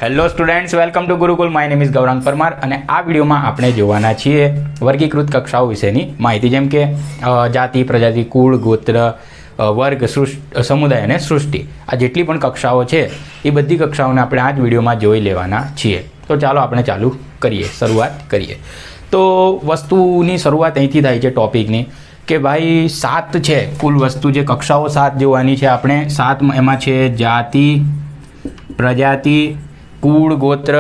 Hello students, welcome to Gurukul. My name is Gaurang Parmar અને આ વિડીયોમાં આપણે જોવાના છીએ વર્ગીકૃત કક્ષાઓ વિશેની માહિતી, જેમ કે જાતિ, પ્રજાતિ, કુળ, ગોત્ર, વર્ગ, સમુદાય અને સૃષ્ટિ. આ જેટલી પણ કક્ષાઓ છે એ બધી કક્ષાઓને આપણે આ જ વિડીયોમાં જોઈ લેવાના છીએ. તો ચાલો આપણે ચાલુ કરીએ, શરૂઆત કરીએ. તો વસ્તુની શરૂઆત અહીંથી થાય છે ટોપિકની, કે ભાઈ 7 છે કુલ વસ્તુ, જે કક્ષાઓ 7 જોવાની છે આપણે. 7 એમાં છે જાતિ, પ્રજાતિ, કુળ, ગોત્ર,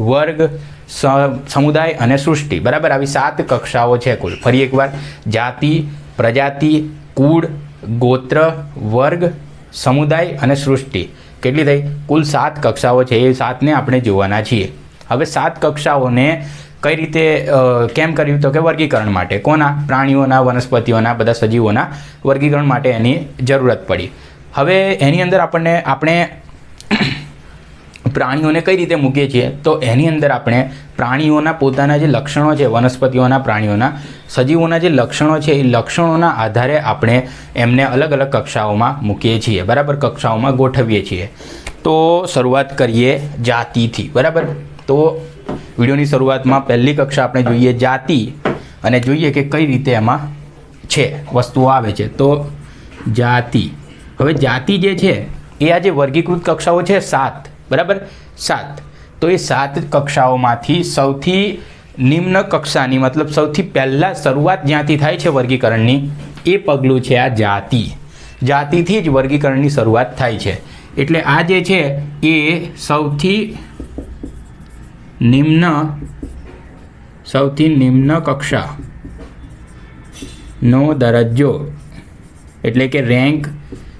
વર્ગ, સમુદાય અને સૃષ્ટિ. બરાબર, આવી 7 કક્ષાઓ છે કુલ. ફરી એકવાર, જાતિ, પ્રજાતિ, કુળ, ગોત્ર, વર્ગ, સમુદાય અને સૃષ્ટિ. કેટલી થઈ? કુલ 7 કક્ષાઓ છે. એ 7ને આપણે જોવાના છીએ. હવે 7 કક્ષાઓને કઈ રીતે કેમ કર્યું? તો કે વર્ગીકરણ માટે. કોના? પ્રાણીઓના, વનસ્પતિઓના, બધા સજીવોના વર્ગીકરણ માટે એની જરૂરત પડી. હવે એની અંદર આપણે પ્રાણીઓને કઈ રીતે મૂકીએ છીએ? તો એની અંદર આપણે પ્રાણીઓના પોતાના જે લક્ષણો છે, વનસ્પતિઓના, પ્રાણીઓના, સજીવોના જે લક્ષણો છે, એ લક્ષણોના આધારે આપણે એમને અલગ અલગ કક્ષાઓમાં મૂકીએ છીએ. બરાબર, કક્ષાઓમાં ગોઠવીએ છીએ. તો શરૂઆત કરીએ જાતિથી. બરાબર, તો વિડીયોની શરૂઆતમાં પહેલી કક્ષા આપણે જોઈએ જાતિ, અને જોઈએ કે કઈ રીતે એમાં છે વસ્તુઓ આવે છે. તો જાતિ. હવે જાતિ જે છે એ આ જે વર્ગીકૃત કક્ષાઓ છે 7, બરાબર, 7. તો એ 7 કક્ષાઓમાંથી સૌથી નિમ્ન કક્ષાની, મતલબ સૌથી પહેલાં શરૂઆત જ્યાંથી થાય છે વર્ગીકરણની, એ પગલું છે આ જાતિ. જાતિથી જ વર્ગીકરણની શરૂઆત થાય છે. એટલે આ જે છે એ સૌથી નિમ્ન કક્ષાનો દરજ્જો, એટલે કે રેન્ક,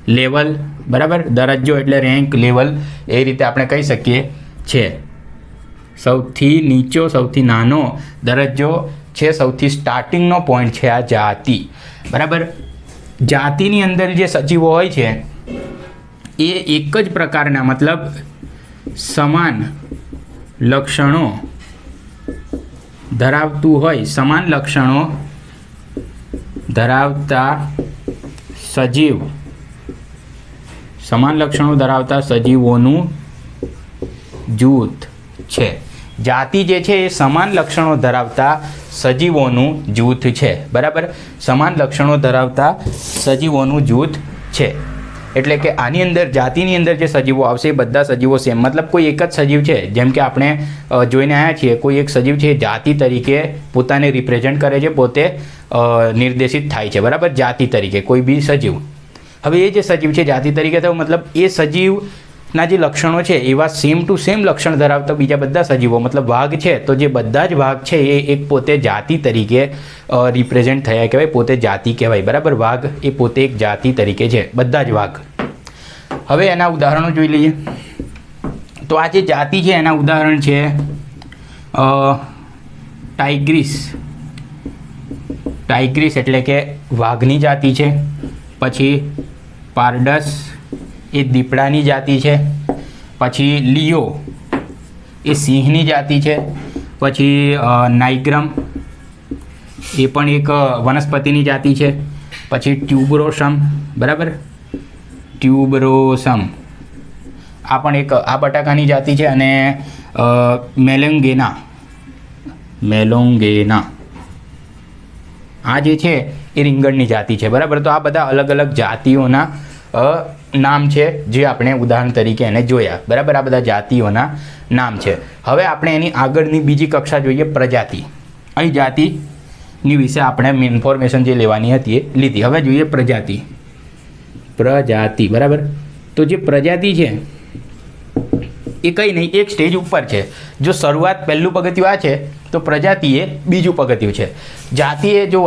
લેવલ. બરાબર, દરજ્જો એટલે રેન્ક, લેવલ, એ રીતે આપણે કહી શકીએ છે. સૌથી નીચો, સૌથી નાનો દરજ્જો છે, સૌથી સ્ટાર્ટિંગનો પોઈન્ટ છે આ જાતિ. બરાબર, જાતિની અંદર જે સજીવો હોય છે એ એક જ પ્રકારના, મતલબ સમાન લક્ષણો ધરાવતું હોય, સમાન લક્ષણો ધરાવતા સજીવ, સમાન લક્ષણો ધરાવતા સજીવોનું જૂથ છે. જાતિ જે છે એ સમાન લક્ષણો ધરાવતા સજીવોનું જૂથ છે. બરાબર, સમાન લક્ષણો ધરાવતા સજીવોનું જૂથ છે. એટલે કે આની અંદર, જાતિની અંદર જે સજીવો આવશે એ બધા સજીવો સેમ, મતલબ કોઈ એક જ સજીવ છે. જેમ કે આપણે જોઈને આવ્યા છીએ, કોઈ એક સજીવ છે જાતિ તરીકે પોતાને રિપ્રેઝેન્ટ કરે છે, પોતે નિર્દેશિત થાય છે. બરાબર, જાતિ તરીકે કોઈ બી સજીવ. હવે એ જે સજીવ છે જાતિ તરીકે થયો, મતલબ એ સજીવના જે લક્ષણો છે એવા સેમ ટુ સેમ લક્ષણ ધરાવતા બીજા બધા સજીવો, મતલબ વાઘ છે તો જે બધા જ વાઘ છે એ એક પોતે જાતિ તરીકે રિપ્રેઝેન્ટ થયા કહેવાય, પોતે જાતિ કહેવાય. બરાબર, વાઘ એ પોતે એક જાતિ તરીકે છે, બધા જ વાઘ. હવે એના ઉદાહરણો જોઈ લઈએ. તો આ જે જાતિ છે એના ઉદાહરણ છે ટાઇગ્રીસ એટલે કે વાઘની જાતિ છે. પછી પારડસ એ દીપડાની જાતિ છે. પછી લિયો એ સિંહની જાતિ છે. પછી નાઇગ્રમ એ પણ એક વનસ્પતિની જાતિ છે. પછી ટ્યુબરોસમ, બરાબર, ટ્યુબરોસમ આ પણ એક આ બટાકાની જાતિ છે. અને મેલોંગેના આ જે છે એ રીંગણની જાતિ છે. બરાબર, તો આ બધા અલગ અલગ જાતિઓના નામ છે જે આપણે ઉદાહરણ તરીકે એને જોયા. બરાબર, આ બધા જાતિઓના નામ છે. હવે આપણે એની આગળની બીજી કક્ષા જોઈએ, પ્રજાતિ. અહીં જાતિની વિશે આપણે ઇન્ફોર્મેશન જે લેવાની હતી એ લીધી. હવે જોઈએ પ્રજાતિ. બરાબર, તો જે પ્રજાતિ છે એ કંઈ નહીં, એક સ્ટેજ ઉપર છે. જો શરૂઆત પહેલું પગથિયું આ છે તો પ્રજાતિ એ બીજું પગથિયું છે. જાતિ એ જો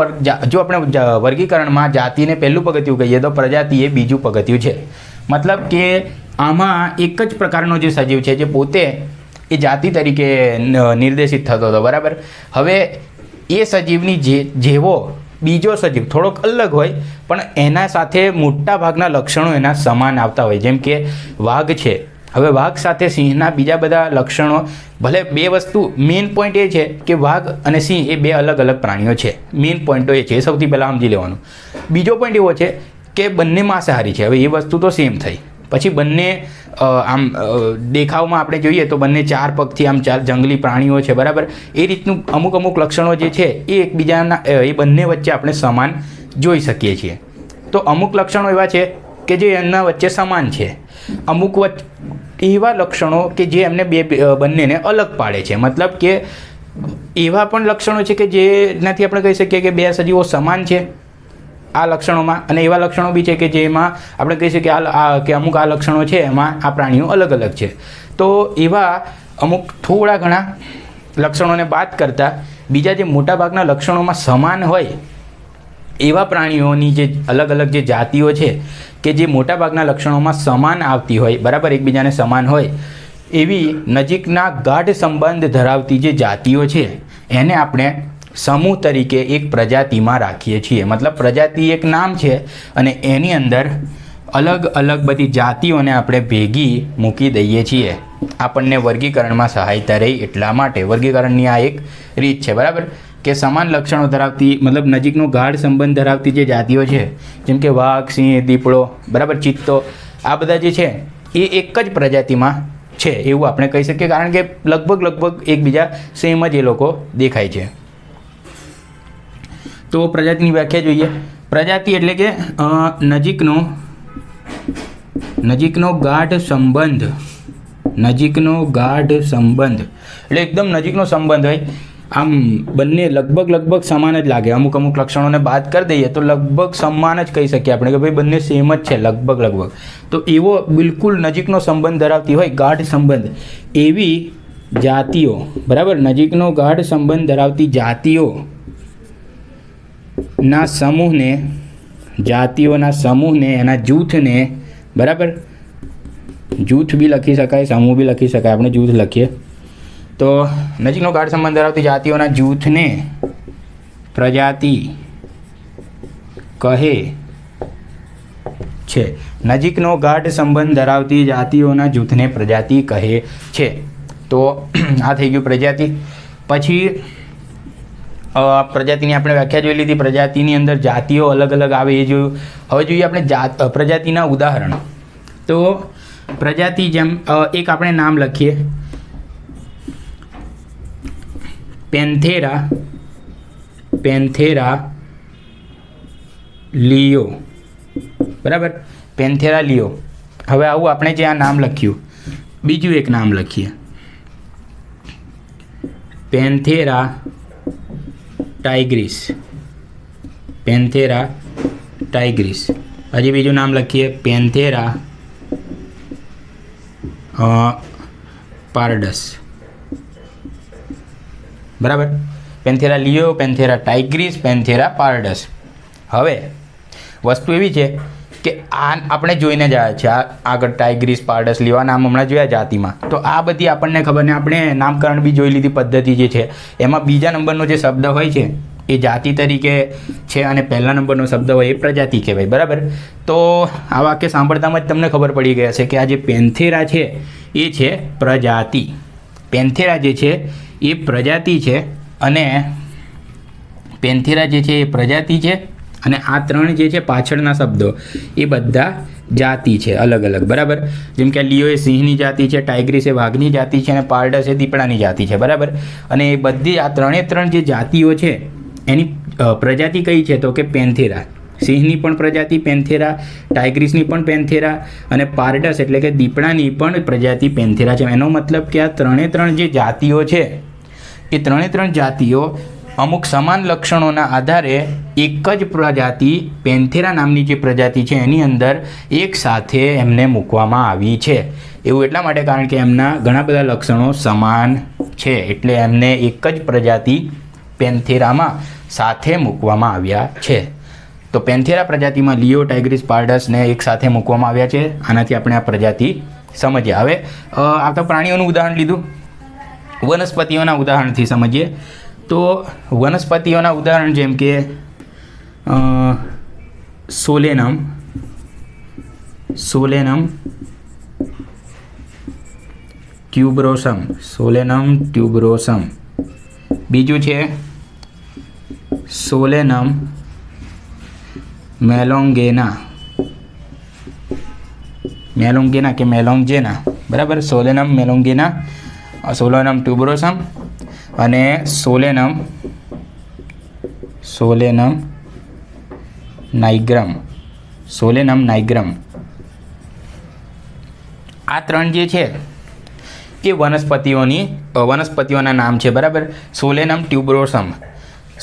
આપણે વર્ગીકરણમાં જાતિને પહેલું પગથિયું કહીએ તો પ્રજાતિ એ બીજું પગથિયું છે. મતલબ કે આમાં એક જ પ્રકારનો જે સજીવ છે જે પોતે એ જાતિ તરીકે નિર્દેશિત થતો હતો. બરાબર, હવે એ સજીવની જેવો બીજો સજીવ થોડોક અલગ હોય પણ એના સાથે મોટા ભાગના લક્ષણો એના સમાન આવતા હોય. જેમ કે વાઘ છે, હવે વાઘ સાથે સિંહના બીજા બધા લક્ષણો, ભલે બે વસ્તુ, મેઇન પોઈન્ટ એ છે કે વાઘ અને સિંહ એ બે અલગ અલગ પ્રાણીઓ છે. મેઇન પોઈન્ટો એ છે, સૌથી પહેલાં સમજી લેવાનું. બીજો પોઈન્ટ એવો છે કે બંને માંસાહારી છે. હવે એ વસ્તુ તો સેમ થઈ, પછી બંને આમ દેખાવમાં આપણે જોઈએ તો બંને 4 પગથી આમ 4 જંગલી પ્રાણીઓ છે, બરાબર. એ રીતનું અમુક લક્ષણો જે છે એ એકબીજાના એ બંને વચ્ચે આપણે સમાન જોઈ શકીએ છીએ. તો અમુક લક્ષણો એવા છે કે જે એમના વચ્ચે સમાન છે, અમુક એવા લક્ષણો કે જે એમને બંનેને અલગ પાડે છે. મતલબ કે એવા પણ લક્ષણો છે કે જેનાથી આપણે કહી શકીએ કે બે સજીવો સમાન છે આ લક્ષણોમાં, અને એવા લક્ષણો બી છે કે જેમાં આપણે કહી શકીએ કે અમુક આ લક્ષણો છે એમાં આ પ્રાણીઓ અલગ અલગ છે. તો એવા અમુક થોડા ઘણા લક્ષણોને બાદ કરતાં બીજા જે મોટાભાગના લક્ષણોમાં સમાન હોય એવા પ્રાણીઓની જે અલગ અલગ જે જાતિઓ છે કે જે મોટાભાગના લક્ષણોમાં સમાન આવતી હોય, બરાબર, એકબીજાને સમાન હોય એવી નજીકના ગાઢ સંબંધ ધરાવતી જે જાતિઓ છે એને આપણે સમૂહ તરીકે એક પ્રજાતિમાં રાખીએ છીએ. મતલબ પ્રજાતિ એક નામ છે અને એની અંદર અલગ અલગ બધી જાતિઓને આપણે ભેગી મૂકી દઈએ છીએ. આપણને વર્ગીકરણમાં સહાયતા રહી એટલા માટે વર્ગીકરણની આ એક રીત છે, બરાબર, કે સમાન લક્ષણો ધરાવતી મતલબ નજીકનો ગાઢ સંબંધ ધરાવતી જે જાતિઓ છે જેમ કે વાઘ, સિંહ, દીપડો, બરાબર, ચિત્તો, આ બધા જે છે એ એક જ પ્રજાતિમાં છે એવું આપણે કહી શકીએ, કારણ કે લગભગ એકબીજા સેમ જ એ લોકો દેખાય છે. તો પ્રજાતિની વ્યાખ્યા જોઈએ. પ્રજાતિ એટલે કે નજીકનો ગાઢ સંબંધ, નજીકનો ગાઢ સંબંધ એટલે એકદમ નજીકનો સંબંધ હોય, આમ બંને લગભગ સમાન જ લાગે. અમુક લક્ષણોને બાદ કરી દઈએ તો લગભગ સમાન જ કહી શકીએ આપણે કે ભાઈ બંને સેમ જ છે લગભગ. તો એવો બિલકુલ નજીકનો સંબંધ ધરાવતી હોય, ગાઢ સંબંધ, એવી જાતિઓ, બરાબર, નજીકનો ગાઢ સંબંધ ધરાવતી જાતિઓના સમૂહને એના જૂથને, બરાબર, જૂથ બી લખી શકાય, સમૂહ બી લખી શકાય, આપણે જૂથ લખીએ. તો નજીકનો ગાઢ સંબંધ ધરાવતી જાતિઓના જૂથને પ્રજાતિ કહે છે. નજીકનો ગાઢ સંબંધ ધરાવતી જાતિઓના જૂથને પ્રજાતિ કહે છે. તો આ થઈ ગયું પ્રજાતિ. પછી પ્રજાતિની આપણે વ્યાખ્યા જોઈ લીધી. પ્રજાતિની અંદર જાતિઓ અલગ અલગ આવે એ જોયું. હવે જોઈએ આપણે પ્રજાતિના ઉદાહરણ. તો પ્રજાતિ જેમ એક આપણે નામ લખીએ, પેન્થેરા લિયો, બરાબર, પેન્થેરા લિયો. હવે આવું આપણે જે આ નામ લખ્યું, બીજું એક નામ લખીએ, પેન્થેરા ટાઇગ્રીસ, પેન્થેરા ટાઇગ્રીસ. હજી બીજું નામ લખીએ, પેન્થેરા પારડસ, બરાબર, પેન્થેરા લિયો, પેન્થેરા ટાઇગ્રીસ, પેન્થેરા પારડસ. હવે વસ્તુ એવી છે કે આ આપણે જોઈને જ આવ્યા છે, આગળ ટાઇગ્રીસ, પારડસ, લિયો નામ હમણાં જોયા જાતિમાં. તો આ બધી આપણને ખબર ને, આપણે નામકરણ બી જોઈ લીધી પદ્ધતિ જે છે એમાં બીજા નંબરનો જે શબ્દ હોય છે એ જાતિ તરીકે છે અને પહેલા નંબરનો શબ્દ હોય એ પ્રજાતિ કહેવાય, બરાબર. તો આ વાક્ય સાંભળતામાં જ તમને ખબર પડી ગયા છે કે આ જે પેન્થેરા છે એ છે પ્રજાતિ. પેન્થેરા જે છે એ પ્રજાતિ છે અને પેન્થેરા જે છે એ પ્રજાતિ છે અને આ ત્રણ જે છે પાછળના શબ્દો એ બધા જાતિ છે અલગ અલગ, બરાબર. જેમ કે લિયો એ સિંહની જાતિ છે, ટાઇગ્રીસ એ વાઘની જાતિ છે અને પારડસ એ દીપડાની જાતિ છે, બરાબર. અને એ બધી આ ત્રણ જે જાતિઓ છે એની પ્રજાતિ કઈ છે તો કે પેન્થેરા. સિંહની પણ પ્રજાતિ પેન્થેરા, ટાઇગ્રીસની પણ પેન્થેરા અને પારડસ એટલે કે દીપડાની પણ પ્રજાતિ પેન્થેરા છે. એનો મતલબ કે આ ત્રણ જે જાતિઓ છે એ ત્રણ જાતિઓ અમુક સમાન લક્ષણોના આધારે એક જ પ્રજાતિ પેન્થેરા નામની જે પ્રજાતિ છે એની અંદર એક સાથે એમને મૂકવામાં આવી છે. એવું એટલા માટે કારણ કે એમના ઘણા બધા લક્ષણો સમાન છે એટલે એમને એક જ પ્રજાતિ પેન્થેરામાં સાથે મૂકવામાં આવ્યા છે. તો પેન્થેરા પ્રજાતિમાં લિયો, ટાઇગ્રીસ, પારડસને એક સાથે મૂકવામાં આવ્યા છે. આનાથી આપણે આ પ્રજાતિ સમજ્યા. હવે આ તો પ્રાણીઓનું ઉદાહરણ લીધું. વનસ્પતિઓના ઉદાહરણથી સમજીએ. તો વનસ્પતિઓના ઉદાહરણ જેમ કે સોલેનમ ટ્યુબરોસમ, બીજું છે સોલેનમ મેલોંગેના કે મેલોંગેના, બરાબર. સોલેનમ મેલોંગેના, સોલેનમ ટ્યુબરોસમ અને સોલેનમ નાઇગ્રમ. આ ત્રણ જે છે એ વનસ્પતિઓના નામ છે, બરાબર. સોલેનમ ટ્યુબરોસમ,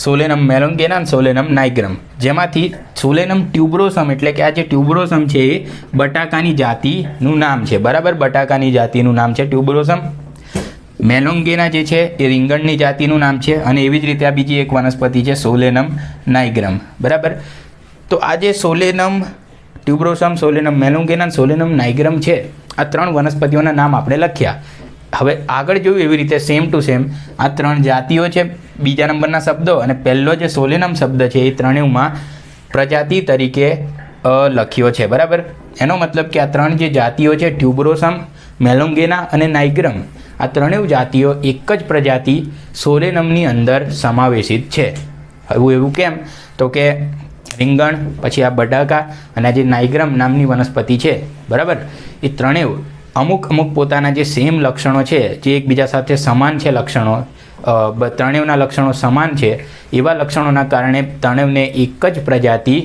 સોલેનમ મેલોંગેના અને સોલેનમ નાઇગ્રમ. જેમાંથી સોલેનમ ટ્યુબરોસમ એટલે કે આ જે ટ્યુબરોસમ છે એ બટાકાની જાતિનું નામ છે, બરાબર. બટાકાની જાતિનું નામ છે ટ્યુબરોસમ. મેલોંગેના જે છે એ રીંગણની જાતિનું નામ છે. અને એવી જ રીતે આ બીજી એક વનસ્પતિ છે સોલેનમ નાઇગ્રમ, બરાબર. તો આ જે સોલેનમ ટ્યુબરોસમ, સોલેનમ મેલોંગેના, સોલેનમ નાઇગ્રમ છે, આ ત્રણ વનસ્પતિઓના નામ આપણે લખ્યા. હવે આગળ જોયું એવી રીતે સેમ ટુ સેમ આ ત્રણ જાતિઓ છે, બીજા નંબરના શબ્દો, અને પહેલો જે સોલેનમ શબ્દ છે એ ત્રણેયમાં પ્રજાતિ તરીકે લખ્યો છે, બરાબર. એનો મતલબ કે આ ત્રણ જે જાતિઓ છે ટ્યુબરોસમ, મેલોંગેના અને નાઇગ્રમ, આ ત્રણેય જાતિઓ એક જ પ્રજાતિ સોલેનમની અંદર સમાવેશિત છે. એવું કેમ? તો કે રીંગણ, પછી આ બટાકા અને આ જે નાઇગ્રમ નામની વનસ્પતિ છે, બરાબર, એ ત્રણેય અમુક પોતાના જે સેમ લક્ષણો છે, જે એકબીજા સાથે સમાન છે લક્ષણો, ત્રણેયના લક્ષણો સમાન છે, એવા લક્ષણોના કારણે ત્રણેયને એક જ પ્રજાતિ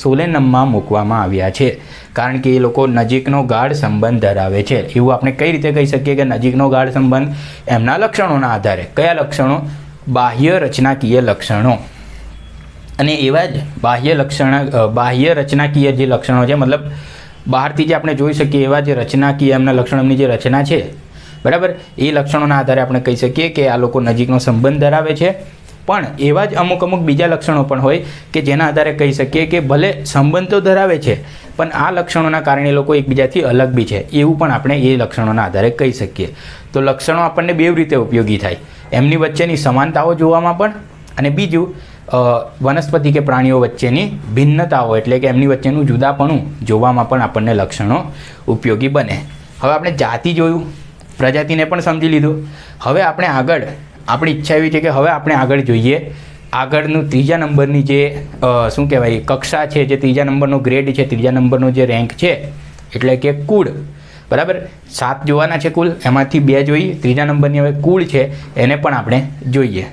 સોલેનમમાં મૂકવામાં આવ્યા છે. કારણ કે એ લોકો નજીકનો ગાઢ સંબંધ ધરાવે છે. એવું આપણે કઈ રીતે કહી શકીએ કે નજીકનો ગાઢ સંબંધ? એમના લક્ષણોના આધારે. કયા લક્ષણો? બાહ્ય રચનાકીય લક્ષણો. અને એવા જ બાહ્ય રચનાકીય જે લક્ષણો છે, મતલબ બહારથી જે આપણે જોઈ શકીએ એવા જે રચનાકીય એમના લક્ષણો, એમની જે રચના છે, બરાબર, એ લક્ષણોના આધારે આપણે કહી શકીએ કે આ લોકો નજીકનો સંબંધ ધરાવે છે. પણ એવા જ અમુક બીજા લક્ષણો પણ હોય કે જેના આધારે કહી શકીએ કે ભલે સંબંધ તો ધરાવે છે પણ આ લક્ષણોના કારણે એ લોકો એકબીજાથી અલગ બી છે, એવું પણ આપણે એ લક્ષણોના આધારે કહી શકીએ. તો લક્ષણો આપણને બે રીતે ઉપયોગી થાય, એમની વચ્ચેની સમાનતાઓ જોવામાં પણ, અને બીજું વનસ્પતિ કે પ્રાણીઓ વચ્ચેની ભિન્નતાઓ એટલે કે એમની વચ્ચેનું જુદાપણું જોવામાં પણ આપણને લક્ષણો ઉપયોગી બને. હવે આપણે જાતિ જોયું, પ્રજાતિને પણ સમજી લીધું. હવે આપણે આગળ, આપણી ઈચ્છા એવી છે કે હવે આપણે આગળ જોઈએ આગળનું ત્રીજા નંબરની જે શું કહેવાય કક્ષા છે, જે ત્રીજા નંબરનો ગ્રેડ છે, ત્રીજા નંબરનો જે રેન્ક છે, એટલે કે કુળ, બરાબર. 7 જોવાના છે કુલ, એમાંથી 2 જોઈએ. ત્રીજા નંબરની હવે કુળ છે એને પણ આપણે જોઈએ.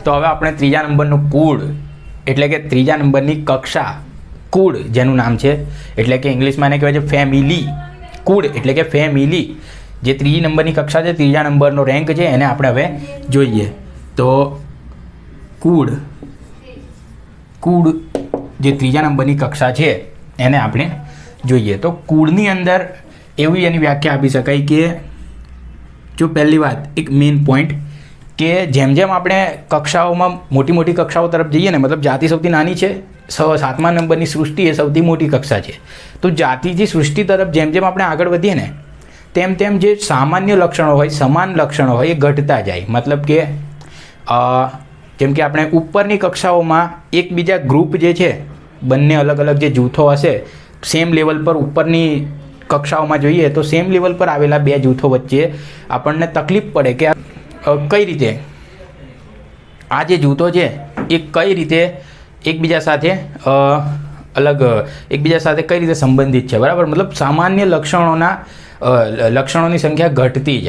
તો હવે આપણે ત્રીજા નંબરનું કુળ એટલે કે ત્રીજા નંબરની કક્ષા, કુળ જેનું નામ છે, એટલે કે ઇંગ્લિશમાં એને કહેવાય છે ફેમિલી. કુળ એટલે કે ફેમિલી, જે ત્રીજી નંબરની કક્ષા છે, ત્રીજા નંબરનો રેન્ક છે, એને આપણે હવે જોઈએ. તો કુળ જે ત્રીજા નંબરની કક્ષા છે એને આપણે જોઈએ. તો કુળની અંદર એવી એની વ્યાખ્યા આપી શકાય કે જો પહેલી વાત, એક મેઇન પોઈન્ટ કે જેમ જેમ આપણે કક્ષાઓમાં મોટી કક્ષાઓ તરફ જઈએ ને, મતલબ જાતિ સૌથી નાની છે, 7મા નંબરની સૃષ્ટિ એ સૌથી મોટી કક્ષા છે. તો જાતિજી સૃષ્ટિ તરફ જેમ જેમ આપણે આગળ વધીએ ને તેમ જે સામાન્ય લક્ષણો હોય, સમાન લક્ષણો હોય, એ ઘટતા જાય. મતલબ કે જેમ કે આપણે ઉપરની કક્ષાઓમાં એકબીજા ગ્રુપ જે છે, બંને અલગ અલગ જે જૂથો હશે, સેમ લેવલ પર ઉપરની કક્ષાઓમાં જોઈએ તો સેમ લેવલ પર આવેલા 2 જૂથો વચ્ચે આપણને તકલીફ પડે કે કઈ રીતે આ જે જૂથો છે એ કઈ રીતે એકબીજા સાથે કઈ રીતે સંબંધિત છે, બરાબર. મતલબ સામાન્ય લક્ષણોની સંખ્યા ઘટતી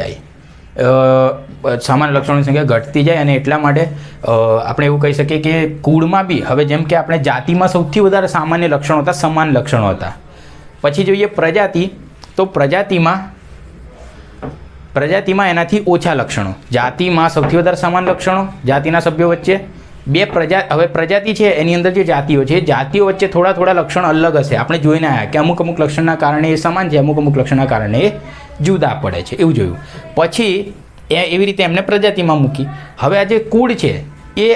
જાય, અને એટલા માટે આપણે એવું કહી શકીએ કે કુળમાં બી હવે જેમ કે આપણે જાતિમાં સૌથી વધારે સામાન્ય લક્ષણો હતા, સમાન લક્ષણો હતા. પછી જોઈએ પ્રજાતિ, તો પ્રજાતિમાં એનાથી ઓછા લક્ષણો. જાતિમાં સૌથી વધારે સમાન લક્ષણો જાતિના સભ્યો વચ્ચે. હવે પ્રજાતિ છે એની અંદર જે જાતિઓ છે, જાતિઓ વચ્ચે થોડા લક્ષણો અલગ હશે. આપણે જોઈને આવ્યા કે અમુક લક્ષણના કારણે એ સમાન છે, અમુક લક્ષણના કારણે એ જુદા પડે છે, એવું જોયું. પછી એવી રીતે એમને પ્રજાતિમાં મૂકી. હવે આ જે કુળ છે એ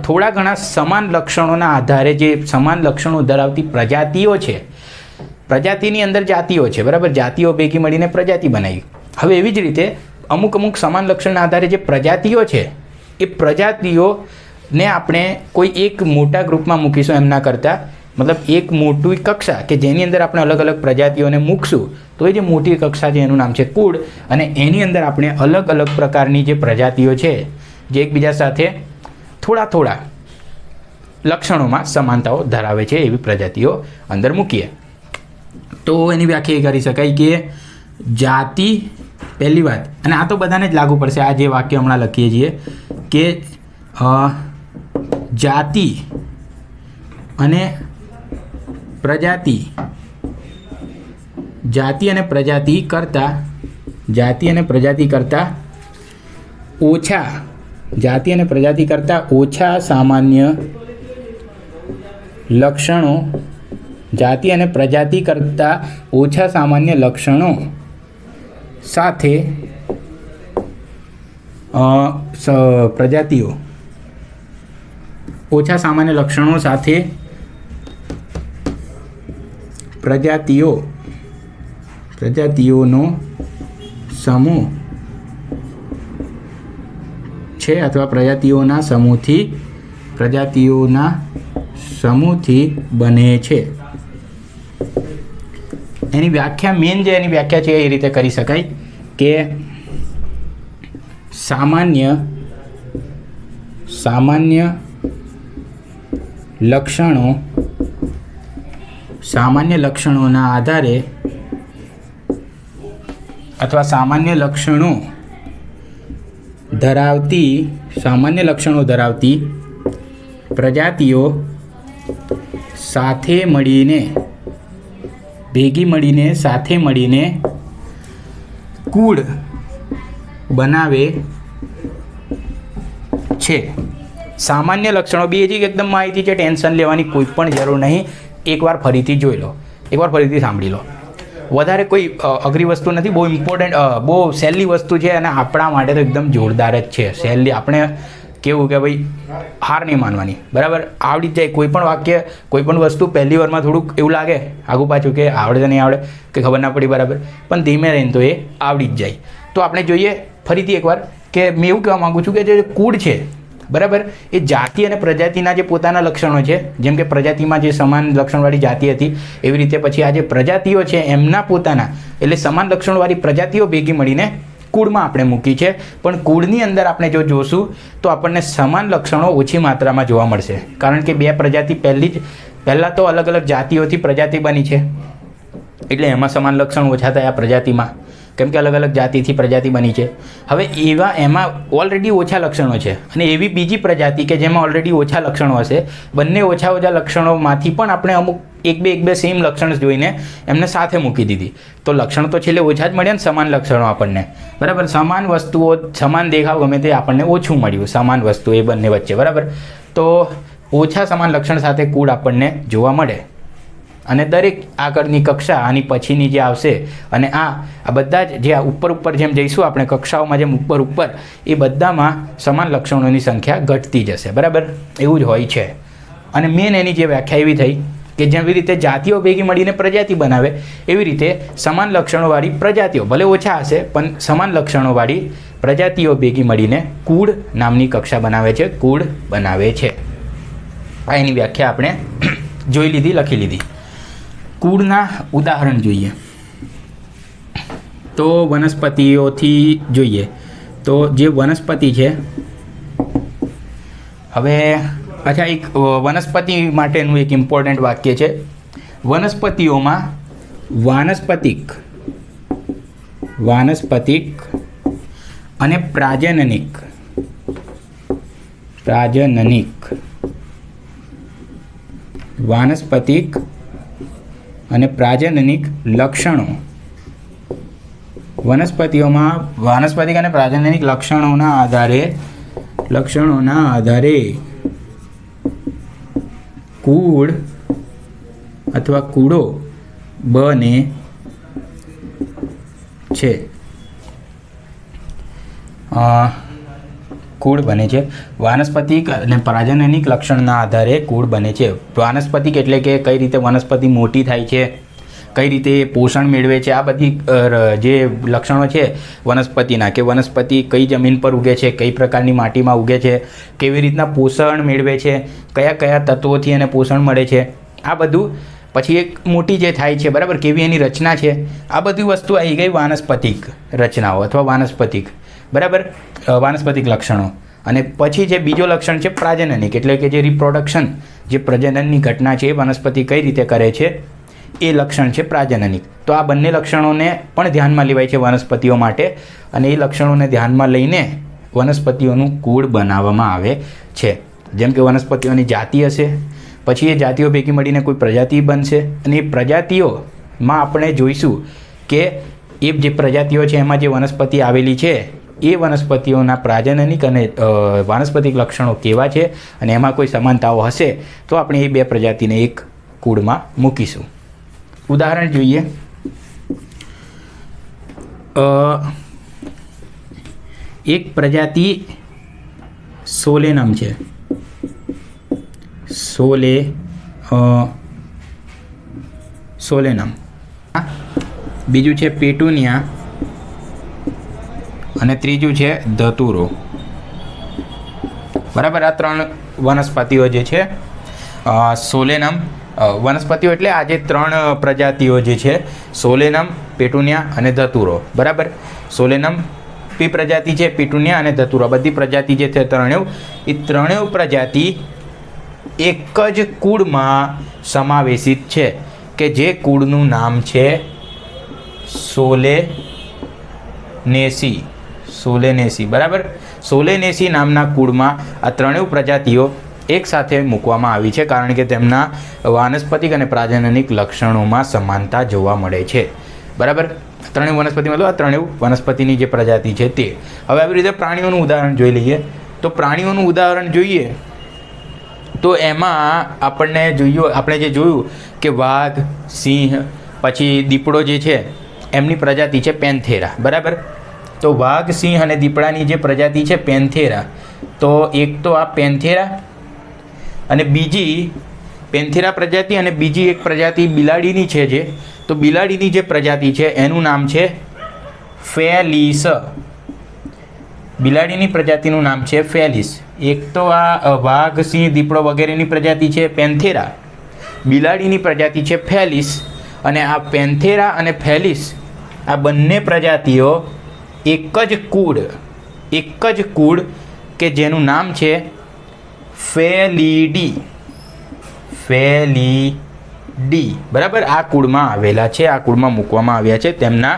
થોડા ઘણા સમાન લક્ષણોના આધારે જે સમાન લક્ષણો ધરાવતી પ્રજાતિઓ છે, પ્રજાતિની અંદર જાતિઓ છે, બરાબર. જાતિઓ ભેગી મળીને પ્રજાતિ બનાવી. હવે એવી જ રીતે અમુક સમાન લક્ષણના આધારે જે પ્રજાતિઓ છે એ પ્રજાતિઓને આપણે કોઈ એક મોટા ગ્રુપમાં મૂકીશું એમના કરતાં, મતલબ એક મોટી કક્ષા કે જેની અંદર આપણે અલગ અલગ પ્રજાતિઓને મૂકશું તો એ જે મોટી કક્ષા છે એનું નામ છે કુળ. અને એની અંદર આપણે અલગ અલગ પ્રકારની જે પ્રજાતિઓ છે જે એકબીજા સાથે થોડા લક્ષણોમાં સમાનતાઓ ધરાવે છે એવી પ્રજાતિઓ અંદર મૂકીએ. તો એની વ્યાખ્યા એ કરી શકાય કે જાતિ, પહેલી વાત, અને આ તો બધાને જ લાગુ પડશે, આ જે વાક્ય હમણાં લખીએ છીએ કે જાતિ અને પ્રજાતિ કરતાં ઓછા સામાન્ય લક્ષણો, જાતિ અને પ્રજાતિ કરતાં ઓછા સામાન્ય લક્ષણો સાથે પ્રજાતિઓનો સમૂહ છે અથવા પ્રજાતિઓના સમૂહથી બને છે. એની વ્યાખ્યા મેન જે એની વ્યાખ્યા છે એ રીતે કરી શકાય કે સામાન્ય લક્ષણોના આધારે અથવા સામાન્ય લક્ષણો ધરાવતી પ્રજાતિઓ સાથે મળીને કુળ બનાવે છે. સામાન્ય લક્ષણો બી હજી એકદમ માહિતી છે, ટેન્શન લેવાની કોઈ પણ જરૂર નહીં. એકવાર ફરીથી જોઈ લો, એકવાર ફરીથી સાંભળી લો. વધારે કોઈ અઘરી વસ્તુ નથી, બહુ ઇમ્પોર્ટન્ટ, બહુ સહેલી વસ્તુ છે અને આપણા માટે તો એકદમ જોરદાર જ છે. સહેલી, આપણે કેવું કે ભાઈ હાર નહીં માનવાની, બરાબર? આવડી જ જાય. કોઈ પણ વાક્ય, કોઈ પણ વસ્તુ પહેલી વારમાં થોડુંક એવું લાગે આગું પાછું કે આવડે કે નહીં આવડે, કે ખબર ના પડી, બરાબર, પણ ધીમે રહીને તો એ આવડી જ જાય. તો આપણે જોઈએ ફરીથી એકવાર કે મેં એવું કહેવા માગું છું કે જે કુળ છે, બરાબર, એ જાતિ અને પ્રજાતિના જે પોતાના લક્ષણો છે, જેમ કે પ્રજાતિમાં જે સમાન લક્ષણવાળી જાતિ હતી, એવી રીતે પછી આ જે પ્રજાતિઓ છે એમના પોતાના, એટલે સમાન લક્ષણવાળી પ્રજાતિઓ ભેગી મળીને કુળમાં આપણે મૂકી છે. પણ કુળની અંદર આપણે જો જોશું તો આપણને સમાન લક્ષણો ઓછી માત્રામાં જોવા મળશે, કારણ કે બે પ્રજાતિ પહેલાં તો અલગ અલગ જાતિઓથી પ્રજાતિ બની છે, એટલે એમાં સમાન લક્ષણ ઓછા થયા પ્રજાતિમાં, કેમ કે અલગ અલગ જાતિથી પ્રજાતિ બની છે. હવે એમાં ઓલરેડી ઓછા લક્ષણો છે અને એવી બીજી પ્રજાતિ કે જેમાં ઓલરેડી ઓછા લક્ષણો હશે, બંને ઓછા લક્ષણોમાંથી પણ આપણે અમુક એક બે સેમ લક્ષણ જોઈને એમને સાથે મૂકી દીધી. તો લક્ષણ તો છેલ્લે ઓછા જ મળ્યા ને, સમાન લક્ષણો આપણને, બરાબર? સમાન વસ્તુઓ, સમાન દેખાવ ગમે તે આપણને ઓછું મળ્યું, સમાન વસ્તુ એ બંને વચ્ચે, બરાબર? તો ઓછા સમાન લક્ષણ સાથે કુળ આપણને જોવા મળે. અને દરેક આગળની કક્ષા, આની પછીની જે આવશે, અને આ બધા જ જે ઉપર જેમ જઈશું આપણે કક્ષાઓમાં, જેમ ઉપર એ બધામાં સમાન લક્ષણોની સંખ્યા ઘટતી જશે, બરાબર? એવું જ હોય છે. અને મેન એની જે વ્યાખ્યા એવી થઈ કે જેવી રીતે જાતિઓ ભેગી મળીને પ્રજાતિ બનાવે, એવી રીતે સમાન લક્ષણોવાળી પ્રજાતિઓ, ભલે ઓછા હશે પણ સમાન લક્ષણોવાળી પ્રજાતિઓ ભેગી મળીને કુળ નામની કક્ષા બનાવે છે, કુળ બનાવે છે. આ એની વ્યાખ્યા આપણે જોઈ લીધી, લખી લીધી. કુળના ઉદાહરણ જોઈએ તો વનસ્પતિઓથી જોઈએ તો જે વનસ્પતિ છે, હવે અચ્છા, એક વનસ્પતિ માટેનું એક ઇમ્પોર્ટન્ટ વાક્ય છે. વનસ્પતિઓમાં વાનસ્પતિક અને પ્રાજનનિક વાનસ્પતિક અને પ્રાજનનિક લક્ષણો, વનસ્પતિઓમાં વાનસ્પતિક અને પ્રાજનનિક લક્ષણોના આધારે કુળ અથવા કુળો બને છે. કુળ બને છે. વાનસ્પતિક અને પ્રાજનનિક લક્ષણના આધારે કુળ બને છે. વાનસ્પતિક એટલે કે કઈ રીતે વનસ્પતિ મોટી થાય છે, કઈ રીતે પોષણ મેળવે છે, આ બધી જે લક્ષણો છે વનસ્પતિના, કે વનસ્પતિ કઈ જમીન પર ઉગે છે, કઈ પ્રકારની માટીમાં ઉગે છે, કેવી રીતના પોષણ મેળવે છે, કયા કયા તત્વોથી એને પોષણ મળે છે, આ બધું. પછી એક મોટી જે થાય છે, બરાબર, કેવી એની રચના છે, આ બધી વસ્તુ આવી ગઈ વાનસ્પતિક રચનાઓ અથવા વાનસ્પતિક, બરાબર, વાનસ્પતિક લક્ષણો. અને પછી જે બીજો લક્ષણ છે પ્રાજનનિક, એટલે કે જે રિપ્રોડક્શન, જે પ્રજનનની ઘટના છે એ વનસ્પતિ કઈ રીતે કરે છે એ લક્ષણ છે પ્રાજનનિક. તો આ બંને લક્ષણોને પણ ધ્યાનમાં લેવાય છે વનસ્પતિઓ માટે, અને એ લક્ષણોને ધ્યાનમાં લઈને વનસ્પતિઓનું કુળ બનાવવામાં આવે છે. જેમ કે વનસ્પતિઓની જાતિ હશે, પછી એ જાતિઓ ભેગી મળીને કોઈ પ્રજાતિ બનશે, અને એ પ્રજાતિઓમાં આપણે જોઈશું કે એ જે પ્રજાતિઓ છે એમાં જે વનસ્પતિ આવેલી છે એ વનસ્પતિઓના પ્રાજનનિક અને વાનસ્પતિક લક્ષણો કેવા છે, અને એમાં કોઈ સમાનતાઓ હશે તો આપણે એ બે પ્રજાતિને એક કુળમાં મૂકીશું. ઉદાહરણ જોઈએ. એક પ્રજાતિ સોલેનમ છે, સોલેનમ. બીજું છે પેટુનિયા, અને ત્રીજું છે ધતુરો. બરાબર, આ ત્રણ વનસ્પતિઓ જે છે સોલેનમ વનસ્પતિઓ, એટલે આ જે ત્રણ પ્રજાતિઓ જે છે સોલેનમ, પેટુનિયા અને ધતુરો. બરાબર, સોલેનમ પી પ્રજાતિ છે, પેટુનિયા અને ધતુરો બધી પ્રજાતિ જે છે ત્રણેય પ્રજાતિ એક જ કુળમાં સમાવેશિત છે, કે જે કુળનું નામ છે સોલેનેસી. બરાબર, સોલેનેસી નામના કુળમાં આ ત્રણેય પ્રજાતિઓ એક સાથે મૂકવામાં આવી છે, કારણ કે તેમના વાનસ્પતિક અને પ્રાજનનિક લક્ષણોમાં સમાનતા જોવા મળે છે. બરાબર, ત્રણેય વનસ્પતિ મતલબ આ ત્રણેય વનસ્પતિની જે પ્રજાતિ છે તે. હવે આવી રીતે પ્રાણીઓનું ઉદાહરણ જોઈ લઈએ. તો પ્રાણીઓનું ઉદાહરણ જોઈએ તો એમાં આપણે જે જોયું કે વાઘ, સિંહ, પછી દીપડો જે છે એમની પ્રજાતિ છે પેન્થેરા. બરાબર, તો વાઘ, સિંહ અને દીપડાની જે પ્રજાતિ છે પેન્થેરા, તો એક તો આ પેન્થેરા અને બીજી પેન્થેરા પ્રજાતિ, અને બીજી એક પ્રજાતિ બિલાડીની છે, જે તો બિલાડીની જે પ્રજાતિ છે એનું નામ છે ફેલિસ. બિલાડીની પ્રજાતિનું નામ છે ફેલિસ. એક તો આ વાઘ, સિંહ, દીપડો વગેરેની પ્રજાતિ છે પેન્થેરા, બિલાડીની પ્રજાતિ છે ફેલિસ, અને આ પેન્થેરા અને ફેલિસ આ બંને પ્રજાતિઓ એક જ કુળ કે જેનું નામ છે ફેલિડી. બરાબર, આ કુળમાં આવેલા છે, આ કુળમાં મૂકવામાં આવ્યા છે તેમના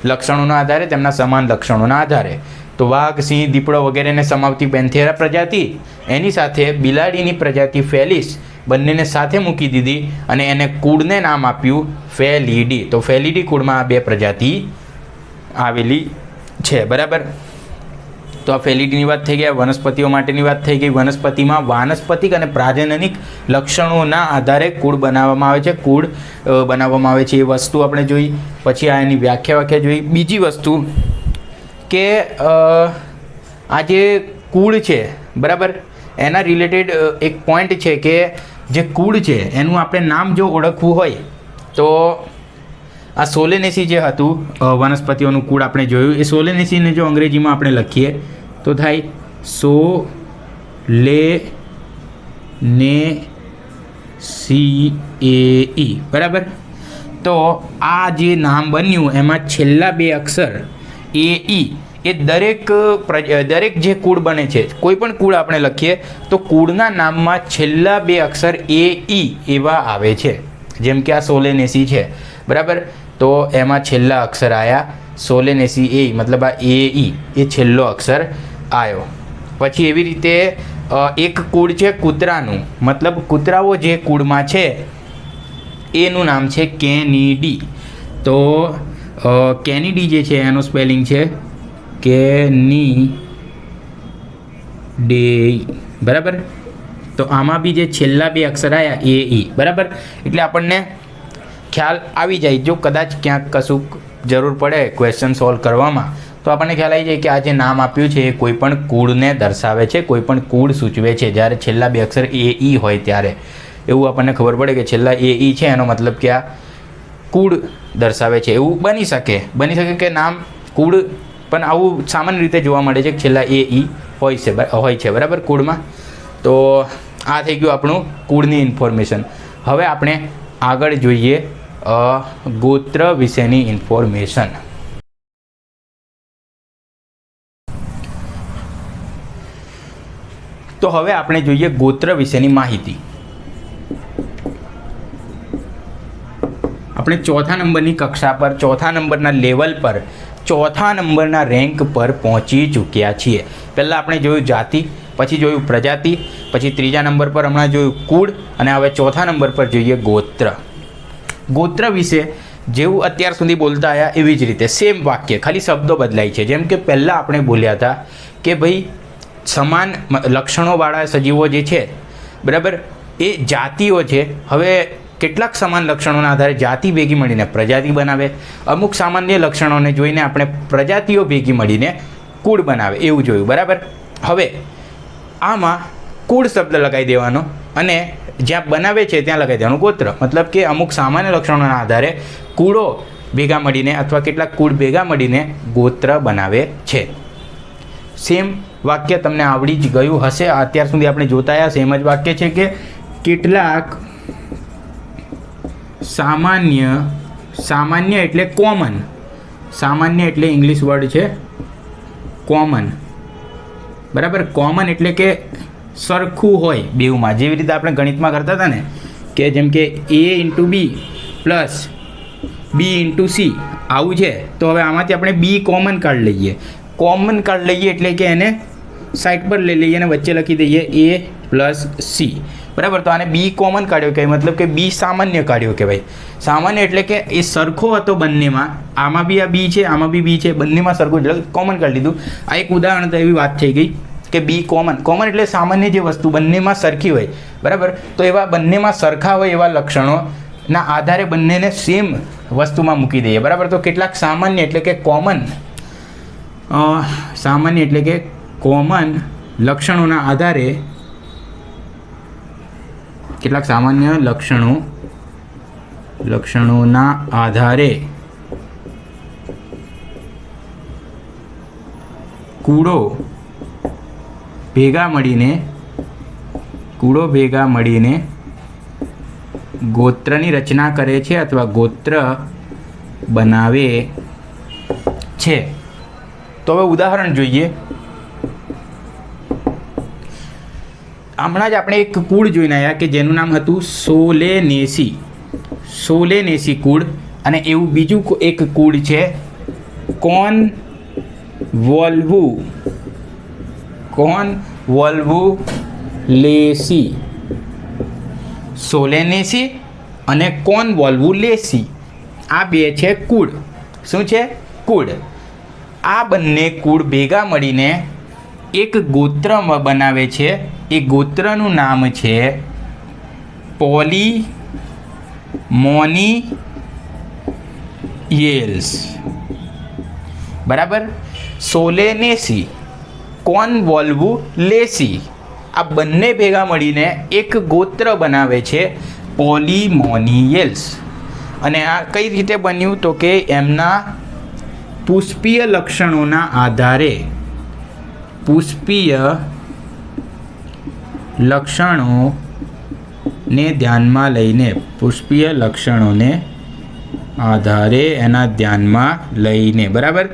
લક્ષણોના આધારે, તેમના સમાન લક્ષણોના આધારે. તો વાઘ, સિંહ, દીપડો વગેરેને સમાવતી પેન્થેરા પ્રજાતિ એની સાથે બિલાડીની પ્રજાતિ ફેલિસ બંનેને સાથે મૂકી દીધી, અને એને કુળને નામ આપ્યું ફેલિડી. તો ફેલિડી કુળમાં આ બે પ્રજાતિ આવેલી છે. બરાબર, તો આ ફેલિડીની વાત થઈ ગઈ, વનસ્પતિઓ માટેની વાત થઈ ગઈ. વનસ્પતિમાં વાનસ્પતિક અને પ્રાજનનિક લક્ષણોના આધારે કુળ બનાવવામાં આવે છે, એ વસ્તુ આપણે જોઈ. પછી આ એની વ્યાખ્યા જોઈ. બીજી વસ્તુ કે આ જે કુળ છે, બરાબર, એના રિલેટેડ એક પોઈન્ટ છે કે જે કુળ છે એનું આપણે નામ જો ઓળખવું હોય તો આ સોલેનેસી જે હતું વનસ્પતિઓનું કુળ આપણે જોયું, એ સોલેનેસીને જો અંગ્રેજીમાં આપણે લખીએ તો થાય SOLENECAE. બરાબર, તો આ જે નામ બન્યું એમાં છેલ્લા બે અક્ષર AE એ દરેક જે કુળ બને છે, કોઈ પણ કુળ આપણે લખીએ તો કુળના નામમાં છેલ્લા બે અક્ષર AE એવા આવે છે. જેમ કે આ સોલેનેસી છે, બરાબર, તો એમાં છેલ્લા અક્ષર આવ્યા સોલેનેસી એ, મતલબ આ AE એ છેલ્લો અક્ષર આવ્યો. પછી એવી રીતે એક કુળ છે કૂતરાનું, મતલબ કૂતરાઓ જે કુળમાં છે એનું નામ છે કેનિડી. તો કેનિડી જે છે એનું સ્પેલિંગ છે કેનિડેઈ. બરાબર, તો આમાં બી જે છેલ્લા બે અક્ષર આવ્યા AE. બરાબર, એટલે આપણને ખ્યાલ આવી જાય, જો કદાચ ક્યાંક કશું જરૂર પડે ક્વેશ્ચન સોલ્વ કરવામાં તો આપણને ખ્યાલ આવી જાય કે આ જે નામ આપ્યું છે એ કોઈ પણ કુળને દર્શાવે છે, કોઈ પણ કુળ સૂચવે છે. જ્યારે છેલ્લા બે અક્ષર AE હોય ત્યારે એવું આપણને ખબર પડે કે છેલ્લા AE છે એનો મતલબ કે આ કુળ દર્શાવે છે. એવું બની શકે કે નામ કુળ, પણ આવું સામાન્ય રીતે જોવા મળે છે કે છેલ્લા AE હોય છે. બરાબર, કુળમાં. તો આ થઈ ગયું આપણું કુળની ઇન્ફોર્મેશન. હવે આપણે આગળ જોઈએ ગોત્ર વિશેની ઇન્ફોર્મેશન. તો હવે આપણે જોઈએ ગોત્ર વિશેની માહિતી. આપણે ચોથા નંબરની કક્ષા પર, ચોથા નંબરના લેવલ પર, ચોથા નંબરના રેન્ક પર પહોંચી ચૂક્યા છીએ. પહેલાં આપણે જોયું જાતિ, પછી જોયું પ્રજાતિ, પછી ત્રીજા નંબર પર હમણાં જોયું કુળ, અને હવે ચોથા નંબર પર જોઈએ ગોત્ર. ગોત્ર વિશે જેવું અત્યાર સુધી બોલતા આવ્યા એવી જ રીતે સેમ વાક્ય, ખાલી શબ્દો બદલાય છે. જેમ કે પહેલાં આપણે બોલ્યા હતા કે ભાઈ સમાન લક્ષણોવાળા સજીવો જે છે, બરાબર, એ જાતિઓ છે. હવે કેટલાક સમાન લક્ષણોના આધારે જાતિ ભેગી મળીને પ્રજાતિ બનાવે, અમુક સામાન્ય લક્ષણોને જોઈને આપણે પ્રજાતિઓ ભેગી મળીને કુળ બનાવે, એવું જોયું, બરાબર. હવે આમાં કુળ શબ્દ લગાવી દેવાનો અને જ્યાં બનાવે છે ત્યાં લગાવી દેવાનું ગોત્ર. મતલબ કે અમુક સામાન્ય લક્ષણોના આધારે કુળો ભેગા મળીને અથવા કેટલાક કુળ ભેગા મળીને ગોત્ર બનાવે છે. સેમ વાક્ય તમને આવડી જ ગયું હશે. અત્યાર સુધી આપણે જોતા આવ્યા સેમ જ વાક્ય છે કે કેટલાક સામાન્ય એટલે કોમન, સામાન્ય એટલે ઇંગ્લિશ વર્ડ છે કોમન, બરાબર. કોમન એટલે કે સરખું હોય બેઉમાં, જેવી રીતે આપણે ગણિતમાં કરતા હતા ને કે જેમ કે a into B plus B into C, આવું છે. તો હવે આમાંથી આપણે બી કોમન કાઢ લઈએ. કોમન કાઢ લઈએ એટલે કે એને સાઈડ પર લઈ લઈએ અને વચ્ચે લખી દઈએ a પ્લસ સી, બરાબર. તો આને બી કોમન કાઢ્યો કહેવાય, મતલબ કે બી સામાન્ય કાઢ્યો કહેવાય. સામાન્ય એટલે કે એ સરખો હતો બંનેમાં, આમાં બી આ બી છે, આમાં બી બી છે, બંનેમાં સરખું એટલે કોમન કાઢી લીધું. આ એક ઉદાહરણ તો એવી વાત થઈ ગઈ કે બી કોમન. કોમન એટલે સામાન્ય જે વસ્તુ બંનેમાં સરખી હોય, બરાબર. તો એવા બંનેમાં સરખા હોય એવા લક્ષણોના આધારે બંનેને સેમ વસ્તુમાં મૂકી દઈએ, બરાબર. તો કેટલાક સામાન્ય એટલે કે કોમન, સામાન્ય એટલે કે કોમન લક્ષણોના આધારે, કેટલાક સામાન્ય લક્ષણોના આધારે કુળો ભેગા મળીને ગોત્રની રચના કરે છે અથવા ગોત્ર બનાવે છે. તો હવે ઉદાહરણ જોઈએ. હમણાં જ આપણે એક કુળ જોઈને આવ્યા કે જેનું નામ હતું સોલેનેસી કુળ, અને એવું બીજું એક કુળ છે કોનવોલ્વુલેસી. સોલેનેસી અને કોનવોલ્વુલેસી આ બે છે કુળ. શું છે? કુળ. આ બંને કુળ ભેગા મળીને એક ગોત્ર બનાવે છે. એ ગોત્રનું નામ છે પોલીમોનિયેલ્સ, બરાબર. સોલેનેસી, કોનવોલ્વુલેસી આ બંને ભેગા મળીને એક ગોત્ર બનાવે છે પોલીમોનિયેલ્સ. અને આ કઈ રીતે બન્યું તો કે એમના પુષ્પીય લક્ષણોના આધારે, પુષ્પીય લક્ષણોને ધ્યાનમાં લઈને, પુષ્પીય લક્ષણોને આધારે એના ધ્યાનમાં લઈને, બરાબર.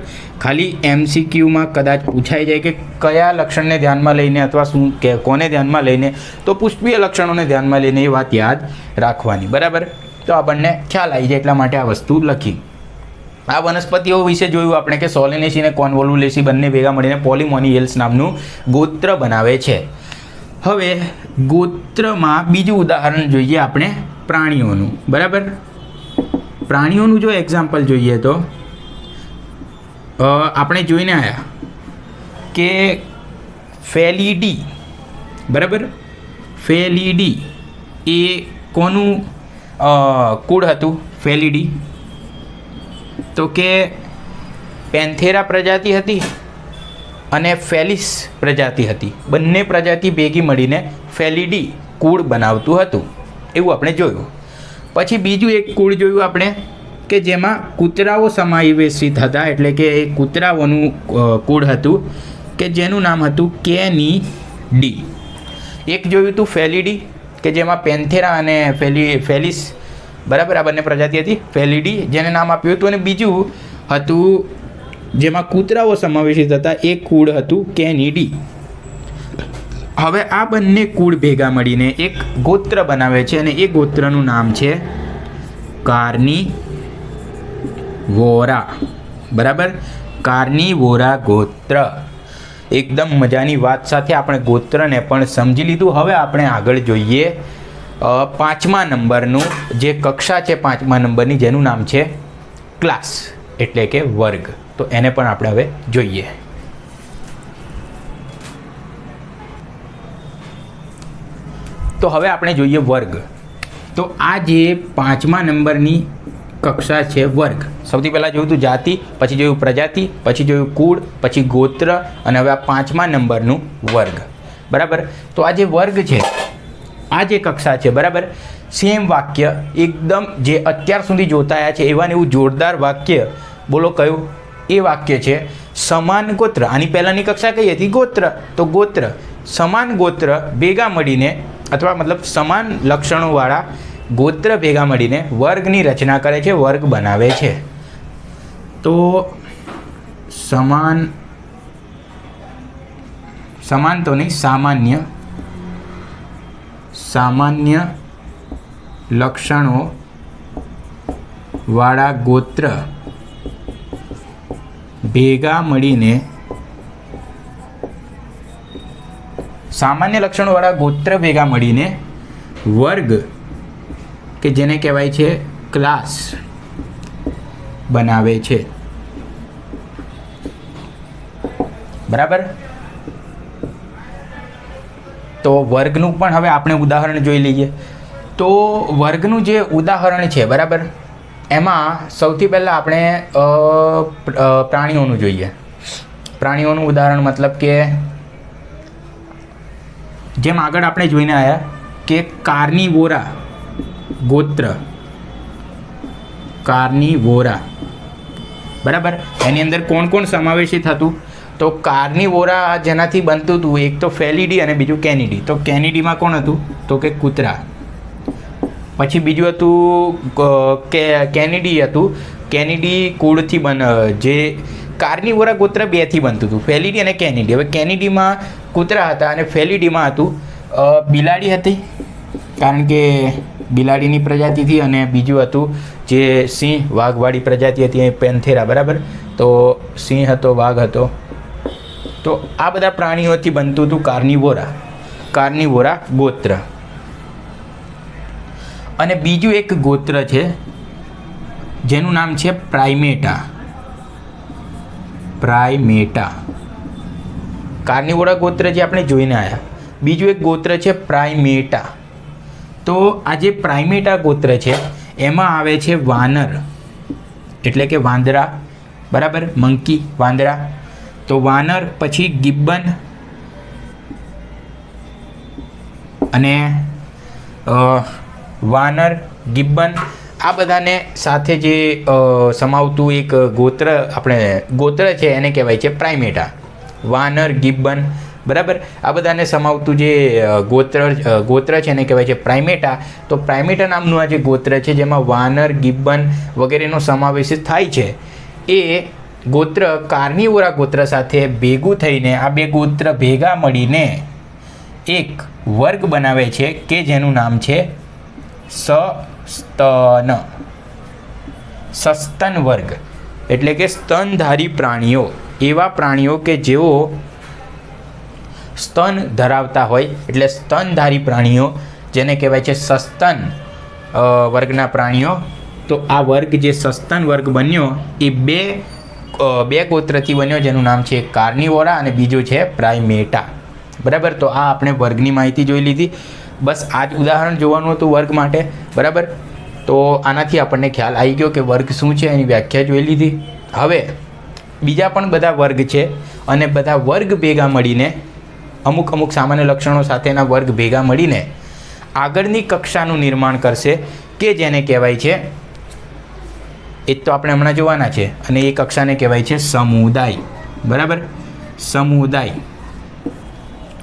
ખાલી MCQમાં કદાચ પૂછાઈ જાય કે કયા લક્ષણને ધ્યાનમાં લઈને અથવા શું કે કોને ધ્યાનમાં લઈને, તો પુષ્પીય લક્ષણોને ધ્યાનમાં લઈને એ વાત યાદ રાખવાની, બરાબર. તો આપણને ખ્યાલ આવી જાય એટલા માટે આ વસ્તુ લખી. આ વનસ્પતિઓ વિશે જોયું આપણે કે સોલેનેસી અને કોનવોલ્વુલેસી બંને ભેગા મળીને પોલીમોનિયેલ્સ નામનું ગોત્ર બનાવે છે. હવે ગોત્રમાં બીજું ઉદાહરણ જોઈએ આપણે પ્રાણીઓનું, બરાબર. પ્રાણીઓનું જો એક્ઝામ્પલ જોઈએ તો આપણે જોઈને આવ્યા કે ફેલિડી, બરાબર. ફેલિડી એ કોનું કુળ હતું? ફેલિડી તો કે પેન્થેરા પ્રજાતિ હતી અને ફેલિસ પ્રજાતિ હતી. બંને પ્રજાતિ ભેગી મળીને ફેલિડી કુળ બનાવતું હતું, એવું આપણે જોયું. પછી બીજું એક કુળ જોયું આપણે કે જેમાં કૂતરાઓ સમાવેશિત હતા, એટલે કે એ કૂતરાઓનું કુળ હતું કે જેનું નામ હતું કેનિડી. એક જોયું હતું ફેલિડી કે જેમાં પેન્થેરા અને ફેલિસ, બરાબર, આ બંને પ્રજાતિ હતી. ફેલિડી જેને નામ આપ્યું હતું, અને બીજું હતું જેમાં કૂતરાઓ સમાવેશિત હતા, એ કુળ હતું કેનિડી. હવે આ બંને કુળ ભેગા મળીને એક ગોત્ર બનાવે છે અને એ ગોત્રનું નામ છે કાર્નિવોરા. બરાબર, કાર્નિવોરા ગોત્ર. એકદમ મજાની વાત સાથે આપણે ગોત્રને પણ સમજી લીધું. હવે આપણે આગળ જોઈએ 5મા નંબરનું જે કક્ષા છે, 5મા નંબરની, જેનું નામ છે ક્લાસ એટલે કે વર્ગ. તો એને પણ આપણે હવે જોઈએ. તો હવે આપણે જોઈએ વર્ગ. તો આ જે 5મા નંબરની કક્ષા છે વર્ગ. સૌથી પહેલાં જોયું હતું જાતિ, પછી જોયું પ્રજાતિ, પછી જોયું કુળ, પછી ગોત્ર, અને હવે આ 5મા નંબરનું વર્ગ. બરાબર. તો આ જે વર્ગ છે, આ જે કક્ષા છે, બરાબર, સેમ વાક્ય એકદમ જે અત્યાર સુધી જોતા આવ્યા છે એવા ને એવું જોરદાર વાક્ય. બોલો કયું? એ વાક્ય છે સમાન ગોત્ર. આની પહેલાંની કક્ષા કઈ હતી? ગોત્ર. તો ગોત્ર, સમાન ગોત્ર ભેગા મળીને, અથવા મતલબ સમાન લક્ષણોવાળા ગોત્ર ભેગા મળીને વર્ગની રચના કરે છે, વર્ગ બનાવે છે. તો સમાન તો નહીં, સામાન્ય લક્ષણો વાળા ગોત્ર ભેગા મળીને, સામાન્ય લક્ષણોવાળા ગોત્ર ભેગા મળીને વર્ગ કે જેને કહેવાય છે ક્લાસ બનાવે છે. બરાબર. તો વર્ગનું પણ હવે આપણે ઉદાહરણ જોઈ લઈએ. તો વર્ગનું જે ઉદાહરણ છે, બરાબર, એમાં સૌથી પહેલાં આપણે પ્રાણીઓનું જોઈએ. પ્રાણીઓનું ઉદાહરણ મતલબ કે જેમ આગળ આપણે જોઈને આવ્યા કે કાર્નિવોરા ગોત્ર, કાર્નિવોરા, બરાબર, એની અંદર કોણ કોણ સમાવેશિત હતું? તો કાર્નિવોરા જેનાથી બનતું હતું એક તો ફેલિડી અને બીજું કેનિડી. તો કેનિડીમાં કોણ હતું? તો કે કૂતરા. પછી બીજું હતું કેનિડી હતું. કેનિડી કુળથી જે કાર્નિવોરા ગોત્ર 2થી બનતું હતું, ફેલિડી અને કેનિડી. હવે કેનિડીમાં કૂતરા હતા અને ફેલિડીમાં હતું બિલાડી હતી, કારણ કે બિલાડીની પ્રજાતિથી, અને બીજું હતું જે સિંહ વાઘવાળી પ્રજાતિ હતી, પેન્થેરા. બરાબર. તો સિંહ હતો, વાઘ હતો. તો આ બધા પ્રાણીઓથી બનતું હતું કાર્નિવોરા ગોત્ર. અને બીજું એક ગોત્ર છે જેનું નામ છે પ્રાઇમેટા. કાર્નિવોરા ગોત્ર જે આપણે જોઈને આવ્યા. બીજું એક ગોત્ર છે પ્રાઇમેટા. તો આ જે પ્રાઇમેટા ગોત્ર છે એમાં આવે છે વાનર એટલે કે વાંદરા. બરાબર, મંકી, વાંદરા. તો વાનર, પછી ગિબ્બન અને વાનર, ગિબ્બન, આ બધાને સાથે જે સમાવતું એક ગોત્ર છે એને કહેવાય છે પ્રાઇમેટા. વાનર, ગિબ્બન, બરાબર, આ બધાને સમાવતું જે ગોત્ર છે એને કહેવાય છે પ્રાઇમેટા. તો પ્રાઇમેટા નામનું આ જે ગોત્ર છે જેમાં વાનર, ગિબ્બન વગેરેનો સમાવેશ થાય છે, એ ગોત્ર કાર્નિવોરા ગોત્ર સાથે ભેગું થઈને આ બે ગોત્ર ભેગા મળીને એક વર્ગ બનાવે છે કે જેનું નામ છે સસ્તન વર્ગ. એટલે કે સ્તનધારી પ્રાણીઓ. એવા પ્રાણીઓ કે જેઓ સ્તન ધરાવતા હોય, એટલે સ્તનધારી પ્રાણીઓ જેને કહેવાય છે સસ્તન વર્ગના પ્રાણીઓ. તો આ વર્ગ જે સસ્તન વર્ગ બન્યો એ બે ગોત્રથી બન્યો, જેનું નામ છે કાર્નિવોરા અને બીજું છે પ્રાઇમેટા. બરાબર. તો આ આપણે વર્ગની માહિતી જોઈ લીધી. બસ આ જ ઉદાહરણ જોવાનું હતું વર્ગ માટે. બરાબર. તો આનાથી આપણને ખ્યાલ આવી ગયો કે વર્ગ શું છે, એની વ્યાખ્યા જોઈ લીધી. હવે બીજા પણ બધા વર્ગ છે અને બધા વર્ગ ભેગા મળીને અમુક સામાન્ય લક્ષણો સાથેના વર્ગ ભેગા મળીને આગળની કક્ષાનું નિર્માણ કરશે કે જેને કહેવાય છે, એ તો આપણે હમણાં જોવાના છે, અને એ કક્ષાને કહેવાય છે સમુદાય. બરાબર, સમુદાય.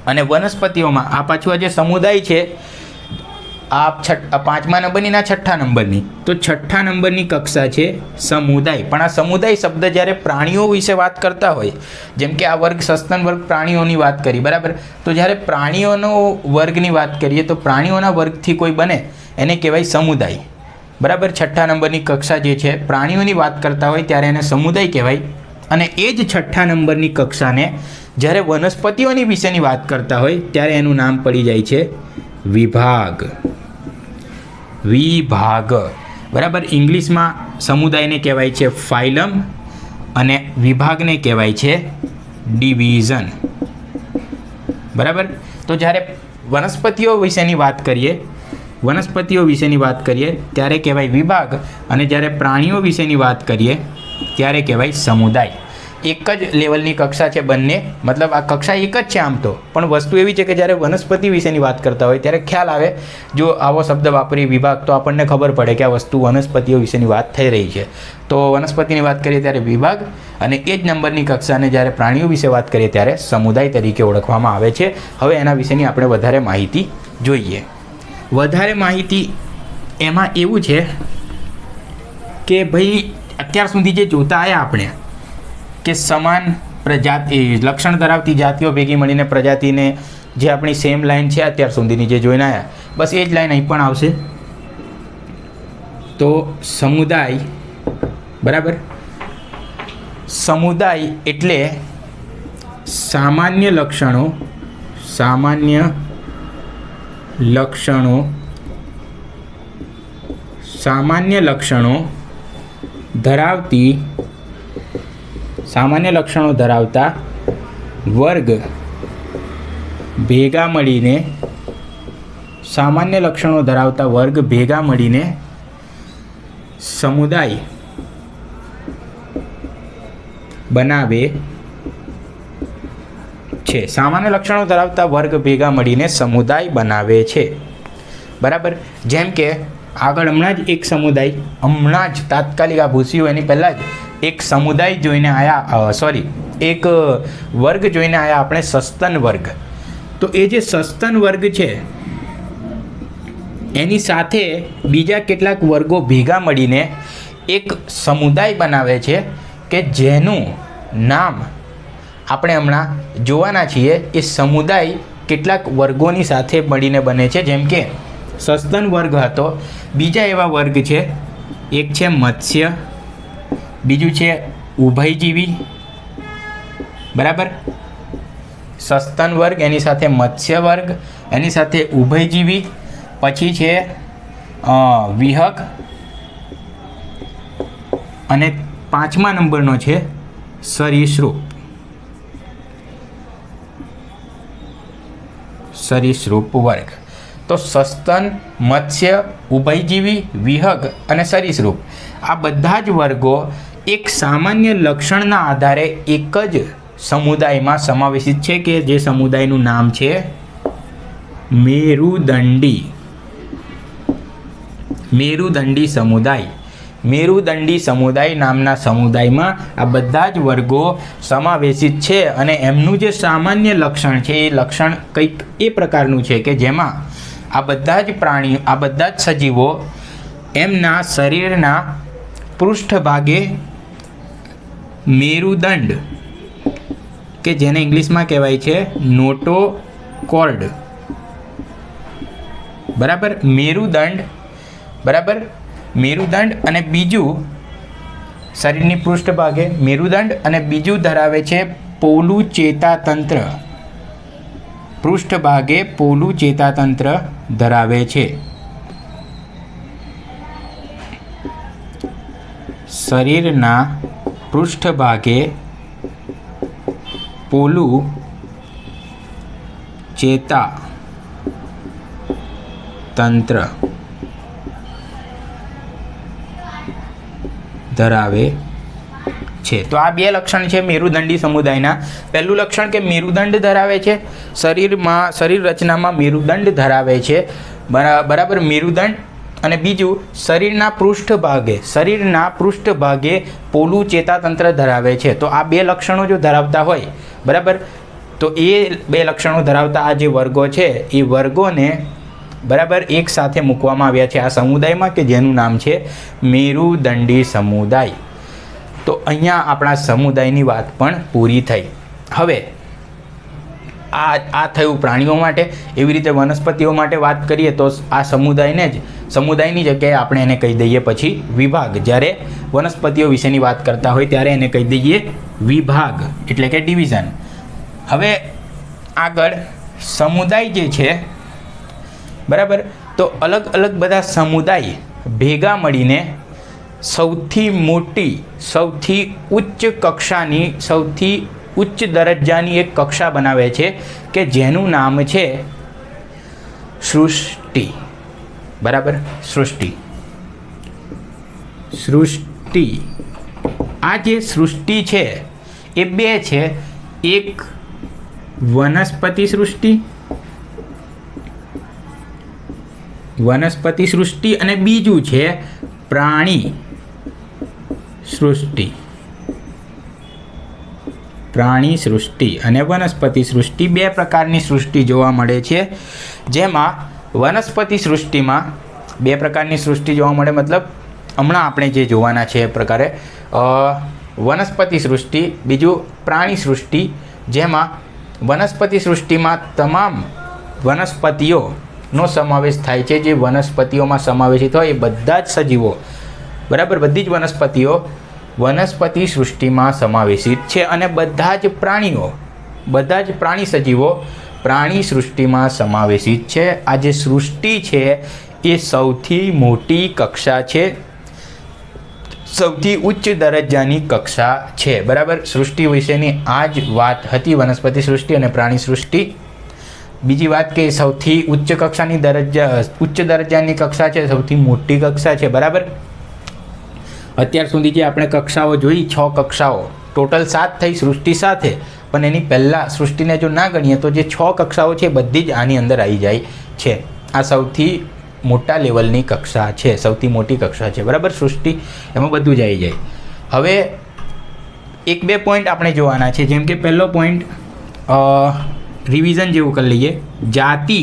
અને વનસ્પતિઓમાં આ પાછું આ જે સમુદાય છે આ 5મા નંબરની ના 6ઠ્ઠા નંબરની, તો 6ઠ્ઠા નંબરની કક્ષા છે સમુદાય. પણ આ સમુદાય શબ્દ જ્યારે પ્રાણીઓ વિશે વાત કરતા હોય, જેમ કે આ વર્ગ સસ્તન વર્ગ પ્રાણીઓની વાત કરી, બરાબર, તો જ્યારે પ્રાણીઓનો વર્ગની વાત કરીએ તો પ્રાણીઓના વર્ગથી કોઈ બને એને કહેવાય સમુદાય, બરાબર. 6ઠ્ઠા નંબરની કક્ષા જે છે પ્રાણીઓની વાત કરતા હોય ત્યારે એને સમુદાય કહેવાય. અને એ જ 6ઠ્ઠા નંબરની કક્ષાને જ્યારે વનસ્પતિઓની વિશેની વાત કરતા હોય ત્યારે એનું નામ પડી જાય છે વિભાગ. વિભાગ, બરાબર. ઇંગ્લિશમાં સમુદાયને કહેવાય છે ફાઇલમ અને વિભાગને કહેવાય છે ડિવિઝન, બરાબર. તો જ્યારે વનસ્પતિઓ વિશેની વાત કરીએ ત્યારે કહેવાય વિભાગ, અને જ્યારે પ્રાણીઓ વિશેની વાત કરીએ ત્યારે કહેવાય સમુદાય. એક જ લેવલની કક્ષા છે બંને, મતલબ આ કક્ષા એક જ છે આમ તો, પણ વસ્તુ એવી છે કે જ્યારે વનસ્પતિ વિશેની વાત કરતા હોય ત્યારે ખ્યાલ આવે, જો આવો શબ્દ વાપરીએ વિભાગ, તો આપણને ખબર પડે કે આ વસ્તુ વનસ્પતિઓ વિશેની વાત થઈ રહી છે. તો વનસ્પતિની વાત કરીએ ત્યારે વિભાગ, અને એ જ નંબરની કક્ષાને જ્યારે પ્રાણીઓ વિશે વાત કરીએ ત્યારે સમુદાય તરીકે ઓળખવામાં આવે છે. હવે એના વિશેની આપણે વધારે માહિતી જોઈએ. વધારે માહિતી એમાં એવું છે કે ભાઈ અત્યાર સુધી જે જોતા આવ્યા આપણે કે સમાન પ્રજાતિ લક્ષણ ધરાવતી જાતિઓ ભેગી મળીને પ્રજાતિને, જે આપણી સેમ લાઈન છે અત્યાર સુધીની જે જોઈને આવ્યા, બસ એ જ લાઈન અહીં પણ આવશે. તો સમુદાય, બરાબર, સમુદાય એટલે સામાન્ય લક્ષણો ધરાવતા વર્ગ ભેગા મળીને સમુદાય બનાવે છે. સામાન્ય લક્ષણો ધરાવતા વર્ગ ભેગા મળીને સમુદાય બનાવે છે, બરાબર. જેમ કે આગળ હમણાં જ એક સમુદાય, હમણાં જ તાત્કાલિક આ ભૂસ્યું એની પહેલાં જ એક સમુદાય જોઈને આવ્યા, એક વર્ગ જોઈને આવ્યા આપણે, સસ્તન વર્ગ. તો એ જે સસ્તન વર્ગ છે એની સાથે બીજા કેટલાક વર્ગો ભેગા મળીને એક સમુદાય બનાવે છે કે જેનું નામ આપણે હમણાં જોવાના છીએ. એ સમુદાય કેટલાક વર્ગોની સાથે મળીને બને છે. જેમ કે સસ્તન વર્ગ હતો, બીજા એવા વર્ગ છે, એક છે મત્સ્ય, બીજું છે ઉભયજીવી, બરાબર. સસ્તન વર્ગ, એની સાથે મત્સ્ય વર્ગ, એની સાથે ઉભયજીવી, પછી છે વિહગ, અને 5મા નંબરનો છે સરીસૃપ. વર્ગ. તો સસ્તન, મત્સ્ય, ઉભયજીવી, વિહગ અને સરીસૃપ, આ બધા જ વર્ગો એક સામાન્ય લક્ષણના આધારે એક જ સમુદાયમાં સમાવેશિત છે, કે જે સમુદાયનું નામ છે મેરુદંડી સમુદાય. મેરુદંડી સમુદાય નામના સમુદાયમાં આ બધા જ વર્ગો સમાવેશિત છે, અને એમનું જે સામાન્ય લક્ષણ છે એ લક્ષણ કંઈક એ પ્રકારનું છે કે જેમાં આ બધા જ પ્રાણીઓ, આ બધા જ સજીવો એમના શરીરના પૃષ્ઠભાગે મેરુદંડ, કે જેને ઇંગ્લિશમાં કહેવાય છે નોટોકોર્ડ, બરાબર, મેરુદંડ, અને બીજું શરીરની પૃષ્ઠભાગે મેરુદંડ, અને બીજું ધરાવે છે પોલું ચેતાતંત્ર. પૃષ્ઠભાગે પોલું ચેતાતંત્ર ધરાવે છે. શરીરના પૃષ્ઠભાગે પોલું ચેતાતંત્ર ધરાવે છે. તો આ બે લક્ષણ છે મેરુદંડી સમુદાયના. પહેલું લક્ષણ કે મેરુદંડ ધરાવે છે, શરીર રચનામાં મેરુદંડ ધરાવે છે, બરાબર, મેરુદંડ. અને બીજું શરીરના પૃષ્ઠભાગે પોલું ચેતાતંત્ર ધરાવે છે. તો આ બે લક્ષણો જો ધરાવતા હોય, બરાબર, તો એ બે લક્ષણો ધરાવતા આ જે વર્ગો છે એ વર્ગોને બરાબર એક સાથે મૂકવામાં આવ્યા છે આ સમુદાયમાં કે જેનું નામ છે મેરુદંડી સમુદાય. તો અહીંયા આપણા સમુદાયની વાત પણ પૂરી થઈ. હવે આ થયું પ્રાણીઓ માટે. એવી રીતે વનસ્પતિઓ માટે વાત કરીએ તો આ સમુદાયની જગ્યાએ આપણે એને કહી દઈએ પછી વિભાગ. જ્યારે વનસ્પતિઓ વિશેની વાત કરતા હોય ત્યારે એને કહી દઈએ વિભાગ એટલે કે ડિવિઝન. હવે આગળ સમુદાય જે છે બરાબર, તો અલગ અલગ બધા સમુદાય ભેગા મળીને સૌથી મોટી, સૌથી ઉચ્ચ કક્ષાની, સૌથી ઉચ્ચ દરજ્જાની એક કક્ષા બનાવે છે કે જેનું નામ છે સૃષ્ટિ. બરાબર, સૃષ્ટિ. આ જે સૃષ્ટિ છે એ બે છે. એક વનસ્પતિ સૃષ્ટિ અને બીજું છે પ્રાણી સૃષ્ટિ અને વનસ્પતિ સૃષ્ટિ. બે પ્રકારની સૃષ્ટિ જોવા મળે છે. જેમાં વનસ્પતિ સૃષ્ટિમાં બે પ્રકારની સૃષ્ટિ જોવા મળે, મતલબ હમણાં આપણે જે જોવાના છે એ પ્રકારે વનસ્પતિ સૃષ્ટિ, બીજું પ્રાણી સૃષ્ટિ. જેમાં વનસ્પતિ સૃષ્ટિમાં તમામ વનસ્પતિઓનો સમાવેશ થાય છે. જે વનસ્પતિઓમાં સમાવેશિત હોય એ બધા જ સજીવો, બરાબર, બધી જ વનસ્પતિઓ વનસ્પતિ સૃષ્ટિમાં સમાવેશિત છે અને બધા જ પ્રાણી સજીવો પ્રાણી સૃષ્ટિમાં સમાવેશિત છે. આ જે સૃષ્ટિ છે એ સૌથી મોટી કક્ષા છે, સૌથી ઉચ્ચ દરજ્જાની કક્ષા છે. બરાબર, સૃષ્ટિ વિશેની આ જ વાત હતી, વનસ્પતિ સૃષ્ટિ અને પ્રાણી સૃષ્ટિ. બીજી વાત કે સૌથી ઉચ્ચ દરજ્જાની કક્ષા છે, સૌથી મોટી કક્ષા છે. બરાબર, અત્યાર સુધી જે આપણે કક્ષાઓ જોઈ 6 કક્ષાઓ, ટોટલ 7 થઈ સૃષ્ટિ સાથે, પણ એની પહેલાં સૃષ્ટિને જો ના ગણીએ તો જે 6 કક્ષાઓ છે બધી જ આની અંદર આવી જાય છે. આ સૌથી મોટા લેવલની કક્ષા છે, સૌથી મોટી કક્ષા છે. બરાબર, સૃષ્ટિ એમાં બધું જ આવી જાય. હવે 1-2 પોઈન્ટ આપણે જોવાના છે. જેમ કે પહેલો પોઈન્ટ રિવિઝન જેવું કરી લઈએ. જાતિ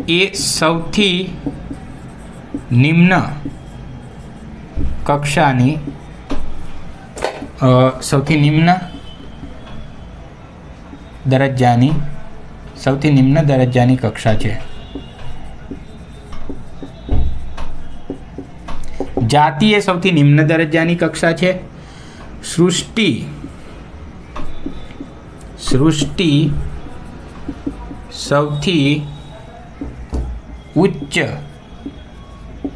એ સૌથી નિમ્ન કક્ષાની સૌથી નિમ્ન દરજ્જાની કક્ષા છે. જાતિ એ સૌથી નિમ્ન દરજ્જાની કક્ષા છે. સૃષ્ટિ સૌથી ઉચ્ચ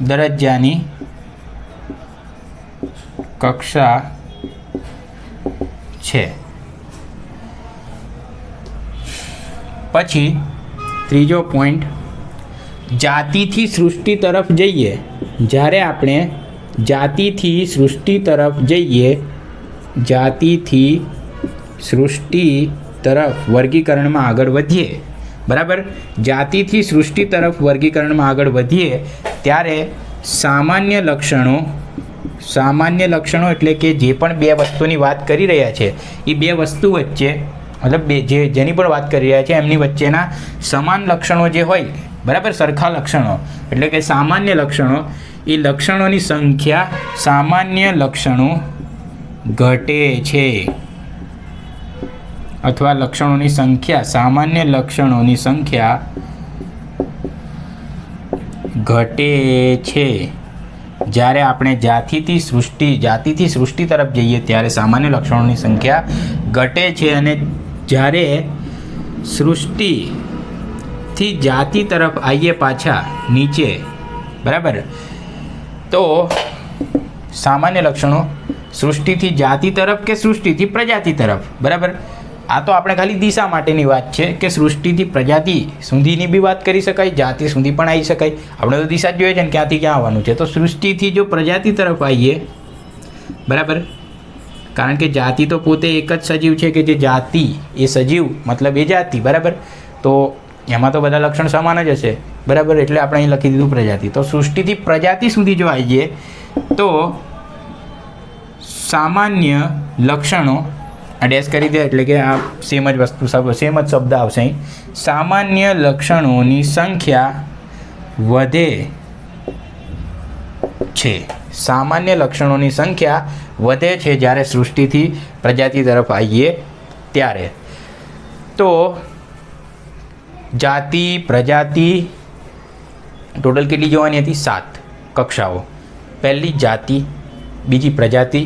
દરજ્જાની કક્ષા છે. પછી ત્રીજો પોઈન્ટ, જાતિથી સૃષ્ટિ તરફ જઈએ. જ્યારે આપણે જાતિથી સૃષ્ટિ તરફ વર્ગીકરણમાં આગળ વધીએ, બરાબર, જાતિથી સૃષ્ટિ તરફ વર્ગીકરણમાં આગળ વધીએ ત્યારે સામાન્ય લક્ષણો એટલે કે જે પણ બે વસ્તુની વાત કરી રહ્યા છે એ બે વસ્તુ વચ્ચે, મતલબ જેની પણ વાત કરી રહ્યા છે એમની વચ્ચેના સમાન લક્ષણો જે હોય, બરાબર, સરખા લક્ષણો એટલે કે સામાન્ય લક્ષણો, એ લક્ષણોની સંખ્યા, સામાન્ય લક્ષણો ઘટે છે અથવા સામાન્ય લક્ષણોની સંખ્યા ઘટે છે. જ્યારે આપણે જાતિથી સૃષ્ટિ તરફ જઈએ ત્યારે સામાન્ય લક્ષણોની સંખ્યા ઘટે છે, અને જ્યારે સૃષ્ટિથી જાતિ તરફ આવીએ પાછા નીચે, બરાબર, તો સામાન્ય લક્ષણો સૃષ્ટિથી જાતિ તરફ કે સૃષ્ટિથી પ્રજાતિ તરફ, બરાબર. આ તો આપણે ખાલી દિશા માટેની વાત છે કે સૃષ્ટિથી પ્રજાતિ સુધીની બી વાત કરી શકાય, જાતિ સુધી પણ આવી શકાય. આપણે તો દિશા જ જોઈએ છે ને ક્યાંથી ક્યાં આવવાનું છે. તો સૃષ્ટિથી જો પ્રજાતિ તરફ આવીએ, બરાબર, કારણ કે જાતિ તો પોતે એક જ સજીવ છે કે જે જાતિ એ સજીવ મતલબ એ જાતિ, બરાબર, તો એમાં તો બધા લક્ષણ સમાન જ હશે, બરાબર, એટલે આપણે અહીં લખી દીધું પ્રજાતિ. તો સૃષ્ટિથી પ્રજાતિ સુધી જો આવીએ તો સામાન્ય લક્ષણો આ ડેશ કરી દે એટલે કે આ સેમ જ શબ્દ આવશે અહીં. સામાન્ય લક્ષણોની સંખ્યા વધે છે. સામાન્ય લક્ષણોની સંખ્યા વધે છે જ્યારે સૃષ્ટિથી પ્રજાતિ તરફ આવીએ ત્યારે. તો જાતિ પ્રજાતિ ટોટલ કેટલી જોવાની હતી? 7 કક્ષાઓ. પહેલી જાતિ, બીજી પ્રજાતિ,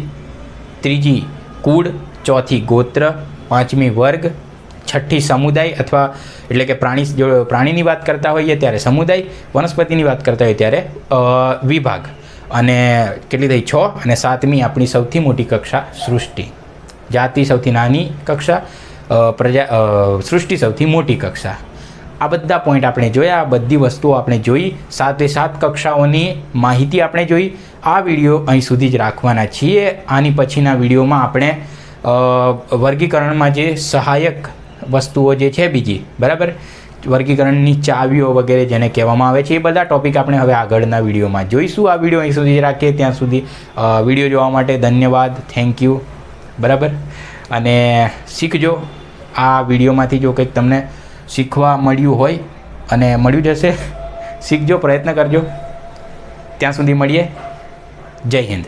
ત્રીજી કુળ, ચોથી ગોત્ર, પાંચમી વર્ગ, છઠ્ઠી સમુદાય અથવા એટલે કે પ્રાણીની વાત કરતા હોઈએ ત્યારે સમુદાય, વનસ્પતિની વાત કરતા હોઈએ ત્યારે વિભાગ, અને કેટલી થઈ? 6. અને 7મી આપણી સૌથી મોટી કક્ષા સૃષ્ટિ. જાતિ સૌથી નાની કક્ષા, સૃષ્ટિ સૌથી મોટી કક્ષા. આ બધા પોઈન્ટ આપણે જોયા, આ બધી વસ્તુઓ આપણે જોઈ, 7 કક્ષાઓની માહિતી આપણે જોઈ. આ વિડીયો અહીં સુધી જ રાખવાના છીએ. આની પછીના વિડીયોમાં આપણે વર્ગીકરણમાં જે સહાયક વસ્તુઓ જે છે બીજી, બરાબર, વર્ગીકરણની ચાવીઓ વગેરે જેને કહેવામાં આવે છે, એ બધા ટોપિક આપણે હવે આગળના વિડીયોમાં જોઈશું. આ વિડીયો અહીં સુધી રાખીએ. ત્યાં સુધી વિડીયો જોવા માટે ધન્યવાદ, થેન્ક યુ, બરાબર. અને શીખજો આ વિડીયોમાંથી. જો કંઈક તમને શીખવા મળ્યું હોય અને મળ્યું જશે, શીખજો, પ્રયત્ન કરજો. ત્યાં સુધી મળીએ. જય હિન્દ.